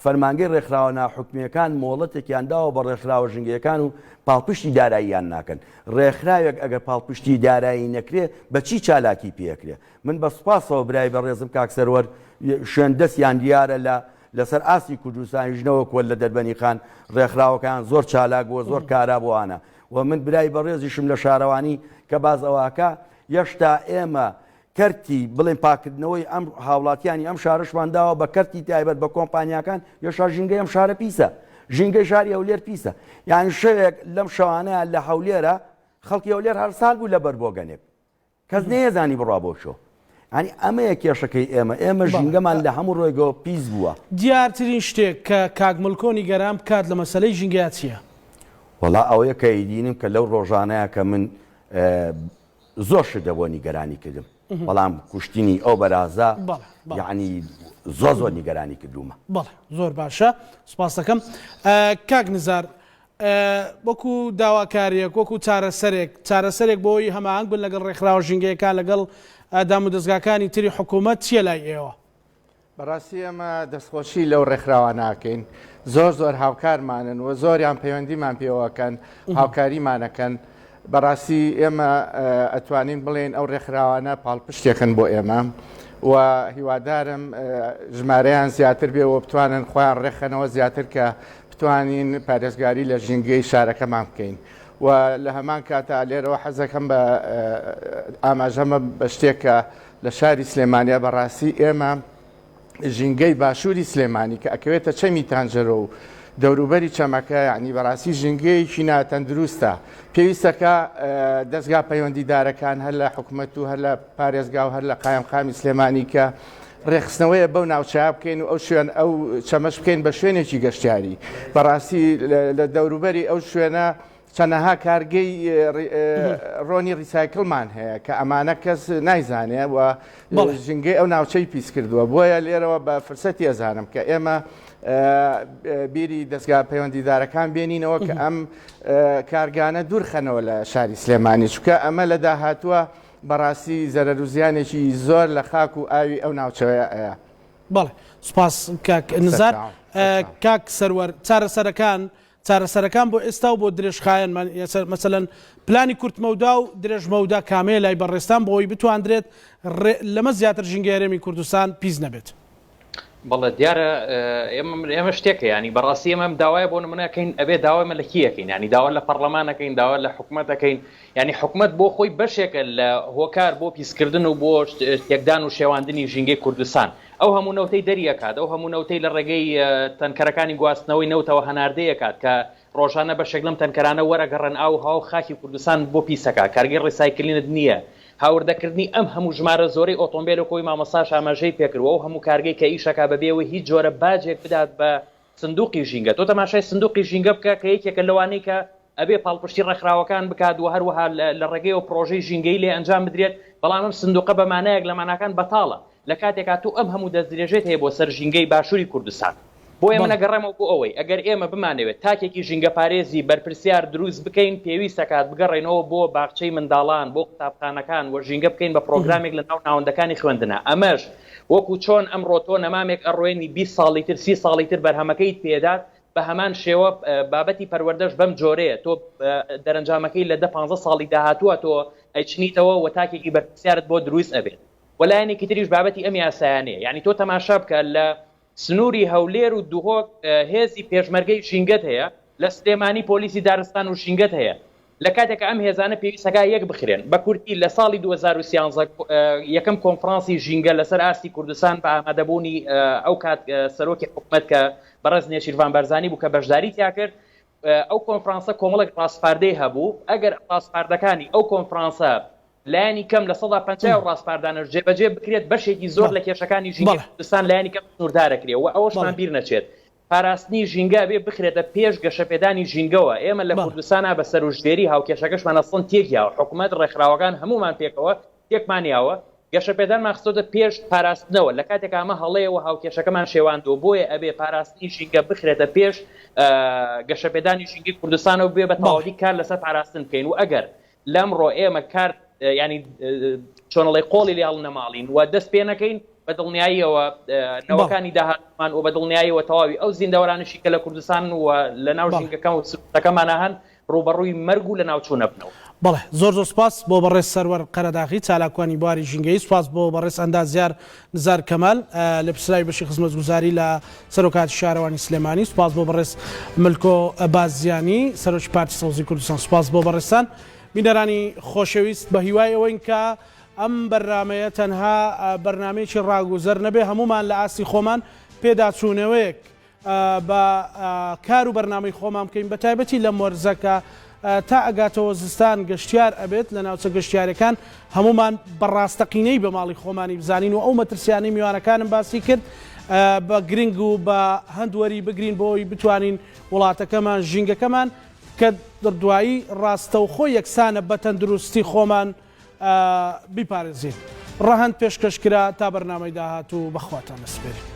فەرمانگەی ڕێکخراوە ناحکمیەکان مۆڵەتێکیان داوە بە ڕێکخراوە ژینگەکان و پاڵپشتی داراییان ناکەن ڕێکخراوێک ئەگەر پاڵپشتی دارایی نەکرێ بە چی چالاکی پێکرێ من بە سوپاسەوە برای بە ڕێزم کاک سەروەر شوێن دەستیان دیارە لەسەر ئاسی کوردستانی ژنەوە کۆل لە دەربەنی خان ڕێکخراوەکان زۆر چالاک بووە زۆر کارا بووانە و من برای بە ڕێزیشم لە شارەوانی کە باز ئەوواکە یەشتا ئێمە کەرتی بڵێن پاکردنەوەی ئەم هاوڵاتیانی ئەم شارشمانداوە بە کەرتی تایبەت بە کۆمپانیاکان یۆشا ژینگەی ئەم شارە پیسە ژینگەی شاری هەولێر پیسە یان شەوێک لەم شەوانەیە لە هەولێرە خەڵکی هەولێر هەر ساڵ بوو لە بەربۆگەنێک کەس نەیەزانی بڕوا بۆ شۆ ینی ئەمەیە کێشەکەی ئێمە ژینگەمان لە هەموو ڕۆیگەوە پیس بووە.
دیارترین شتێک کە کاک ملکۆنی گەرام بکات لە مەسەلەی ژینگەیە چییە؟
وەڵا ئەوەیە کە ئیدینم کە لەو ڕۆژانەیە کە من زۆر شدەبووە نیگەرانی کردم بەڵام کوشتنی ئەو بەرازە یعنی زۆر نیگەرانی کردومە.
بەڵێ زۆر باشە سوپاس دەکەم. کاک نزار وەکو داواکاریەک وەکو چارەسەرێک بۆی هەماهنگ بن لەگەڵ ڕێکخراوە ژینگەیەکان لەگەڵ دام و دەستگاکانی تری حکوومەت چیە لای ئێوە؟
بەڕاستی ئەمە دەستخۆشی لەو ڕێکخراوە ناکەین زۆر هاوکارمانن و زۆریان پەیوەندیمان پێوەکەن هاوکاریمانەکەن بەڕاستی ئێمە ئەتوانین بڵێن ئەو ڕێکخراوانە پاڵپشتێکن بۆ ئێمە و هیوادارم ژمارەیان زیاتر بێەوە بتوانن خۆیان ڕێخەنەوە زیاتر کە بتوانین پارێزگاری لە ژینگەی شارەکەمان بکەین و لە هەمان کاتا لێرەوە حەزەکەم بە ئاماژەمە بە شتێکە لە شاری سلێمانیا بەڕاستی ئێمە ژینگەی باشووری سلێمانی کە ئەکەوێتە چەمی تانجەرە و دەوروبەری چەمەکە ینی بەڕاستی ژینگەیەکی ناتەندروستە پێویستەکە دەستگا پەیوەندیدارەکان هەر لە حکوومەت و هەر لە پارێزگا و هەر لە قایمخامی سلێمانی کە ڕێخستنەوەیە بەو ناوچیا بکەین و ئەو چەمەش بکەین بە شوێنێکی گەشتیاری بەڕاستی لە دەوروبەری ئەو شوێنە چەندەها کارگەی ڕۆنی ڕیسایکڵمان هەیە کە ئەمانە کەس نایزانێ و ژینگەی ئەو ناوچەی پیس کردووە بۆیە لێرەوە بە فرسەتی ئەزانم کە ئێمە بیری دەستگا پەیوەندیدارەکان بێنینەوە کە ئەم کارگانە دوورخەنەوە لە شاری سلێمانی چونکە ئەمە لە داهاتووە بەڕاستی زەرەر و زیانێکی زۆر لە خاک و ئاوی ئەو ناوچەوەیە ئەیە.
بەڵێ سوپاس کاک نزار. کاک سەروەر چارەسەرەکان بۆ ئێستا و بۆ درێژخایەن مەسەلەن پلانی کورتمەودا و درێژمەودا کامەیە لای بەڕێستان بۆی بتواندرێت لەمە زیاتر ژینگەی هەرێمی کوردستان پیس نەبێت.
بەڵێ دیارە ئێمە شتێکە ینی بەڕاستی ئەمەم داوایە بۆ نمونەکەین ئەبێ داوای مەلەکیەکەین ینی داوا لە پەرلەمانەکەین داوا لە حکوومەتەکەین ینی حکوومەت بۆ خۆی بەشێکە لە هۆکار بۆ پیسکردن و بۆ تێکدان و شێواندنی ژینگەی کوردستان ئەو هەموو نەوتەی دەریەکات ئەو هەموو نەوتەی لە ڕێگەی تەنکەرەکانی گواستنەوەی نەوتەوە هەناردەیەکات کە ڕۆژانە بەشێک لەم تەنکەرانە وەرەگەڕن ئاو هاو خاکی کوردستان بۆ پیسەکە کارگەی ڕیسایکلینت نییە هاوردەکردنی ئەم هەموو ژمارە زۆرەی ئۆتۆمبیل و کۆی مامۆستاش ئاماژەی پێکردوە و هەموو کارگەی کە ئیشەکە بەبێەوە هیچ جۆرە باجێک بدات بە سندوقی ژینگە تۆ تەماشای سندوقی ژینگە بکە کە یەکێکە لەوانەی کە ئەبێ پاڵپشتی ڕێکخراوەکان بکات و هەروەها لە ڕێگەی و پرۆژەی ژینگەی لێ ئەنجام بدرێت بەڵام ئەم سندوقە بە مانایەک لە ماناکان بەتاڵە لە کاتێکا تو ئەم هەموو دەستدرێژێت هەیە بۆ سەر ژینگەی باشووری کوردستان بۆ ئێمە نەگەڕێمەوە بۆ ئەوەی ئەگەر ئێمە بمانەوێت تاکێکی ژینگە پارێزی بەرپرسیار دروست بکەین پێویستە کات بگەڕێنەوە بۆ باخچەی منداڵان بۆ قوتابخانەکان و ژینگە بکەین بە پرۆگرامێک لە ناو ناوەندەکانی خوێندنە ئەمەش وەکو چۆن ئەمڕۆ تۆ نەمامێک ئەڕۆێنی 20 ساڵی تر 30 ساڵی تر بەرهەمەکەیت پێدات بە هەمان شێوە بابەتی پەروەردەش بەم جۆرەیە تۆ دەرەنجامەکەی لە 15 ساڵی داهاتووە تۆ ئەیچنیتەوە و تاکێکی بەرپرسیارت بۆ دروست ئەبێت وەلایەنێکی تریش بابەتی ئەم یاسایانەیە یعنی تۆ تەماشا بکە لە سنووری هەولێر و دوهۆک هێزی پێشمەرگەی ژینگەت هەیە لە سلێمانی پۆلیسی دارستان و ژینگەت هەیە لە کاتێکە ئەم هێزانە پێویستەکە یەک بخرێن بە کورتی لە ساڵی 2013 یەکەم کۆنفرانسی ژینگە لەسەر ئاستی کوردستان بە ئامادەبوونی ئەو کات سەرۆکی حکوومەت کە بەڕێز نێچیروان بەرزانی بوو کە بەشداری تیا کرد ئەو کۆنفرانسە کۆمەڵێک ڕاستپاردەی هەبوو ئەگەر ڕاستپاردەکانی ئەو کۆنفرانسە لایەنی کەم لە 150 ڕاستپاردانەش جێبەجێ بکرێت بەشێکی زۆر لە کێشەکانی ژینگەی کوردستان لایەنی کەم سنووردارەکرێ و ئەوەشمان بیر نەچێت پاراستنی ژینگە بێ بخرێتە پێش گەشەپێدانی ژینگەوە ئێمە لە کوردستانە بە سەرژێری هاوکێشەکەشمان ئەسڵن تێکیاوە حکوومەت ڕێکخراوەکان هەمومان پێکەوە تێکمانیاوە گەشەپێدان ماخستۆتە پێش پاراستنەوە لە کاتێک ئەمە هەڵەیەوە هاوکێشەکەمان شێواندەوە بۆیە ئەبێ پاراستنی ژینگە بخرێتە پێش گەشەپێدانی ژینگەی کوردستانەوە بێ بە تەواوی کار لەسەر پاراستن بکەین و ئەگەر لەمڕۆ ئێمە کار ینی چۆنەڵی قۆڵی لێڵ نەماڵین و دەست پێ نەکەین بە دڵنیاییەوە نەوەکانی داهاتمان و بە دڵنیاییەوە تەواوی ئەو زیندەوەرانشی کە لە کوردستان و لە ناو ژینگەکان و سوتەکەمانە هەن ڕوبەڕووی مەرگ و لە ناوچوونە بنەوە.
بەڵێ زۆر سوپاس بۆ بەڕێز سەروەر قەرەداغی چالاکوانی بواری ژینگەی سوپاس بۆ بەڕێز ئەندازیار نزار کەمال لە پرسرای بەشی خزمەتگوزاری لە سەرۆکاتی شارەوانی سلێمانی سوپاس بۆ بەڕێز ملکۆ بازیانی سەرۆکی پارتی سەوزی کوردستان سوپاس بۆ بەڕێستان بینەرانی خۆشەویست بە هیوای ئەوەین کە ئەم بەرنمەیە تەنها بەرنمەیەکی ڕاگوزەر نەبێ هەمومان لە ئاستی خۆمان پێداچوونەوەیەک بە کار و بەرنمەی خۆمان بکەین بە تایبەتی لە مۆرزەکە تا ئەگاتەوە زستان گەشتیار ئەبێت لە ناوچە گەشتیارەکان هەمومان بەڕاستەقینەی بە ماڵی خۆمانی بزانین و ئەو مەترسیانی میوانەکانم باسی کرد بە گرنگ و بە هەندوەری بگرین بۆی بتوانین وڵاتەکەمان ژینگەکەمان کە دڕدوایی ڕاستەوخۆ یەکسانە بە تەندروستی خۆمان بیپارێزین. ڕەهەند پێشکەشکرا تا بەرنامەی داهاتوو بەخواتان لەسپێرین.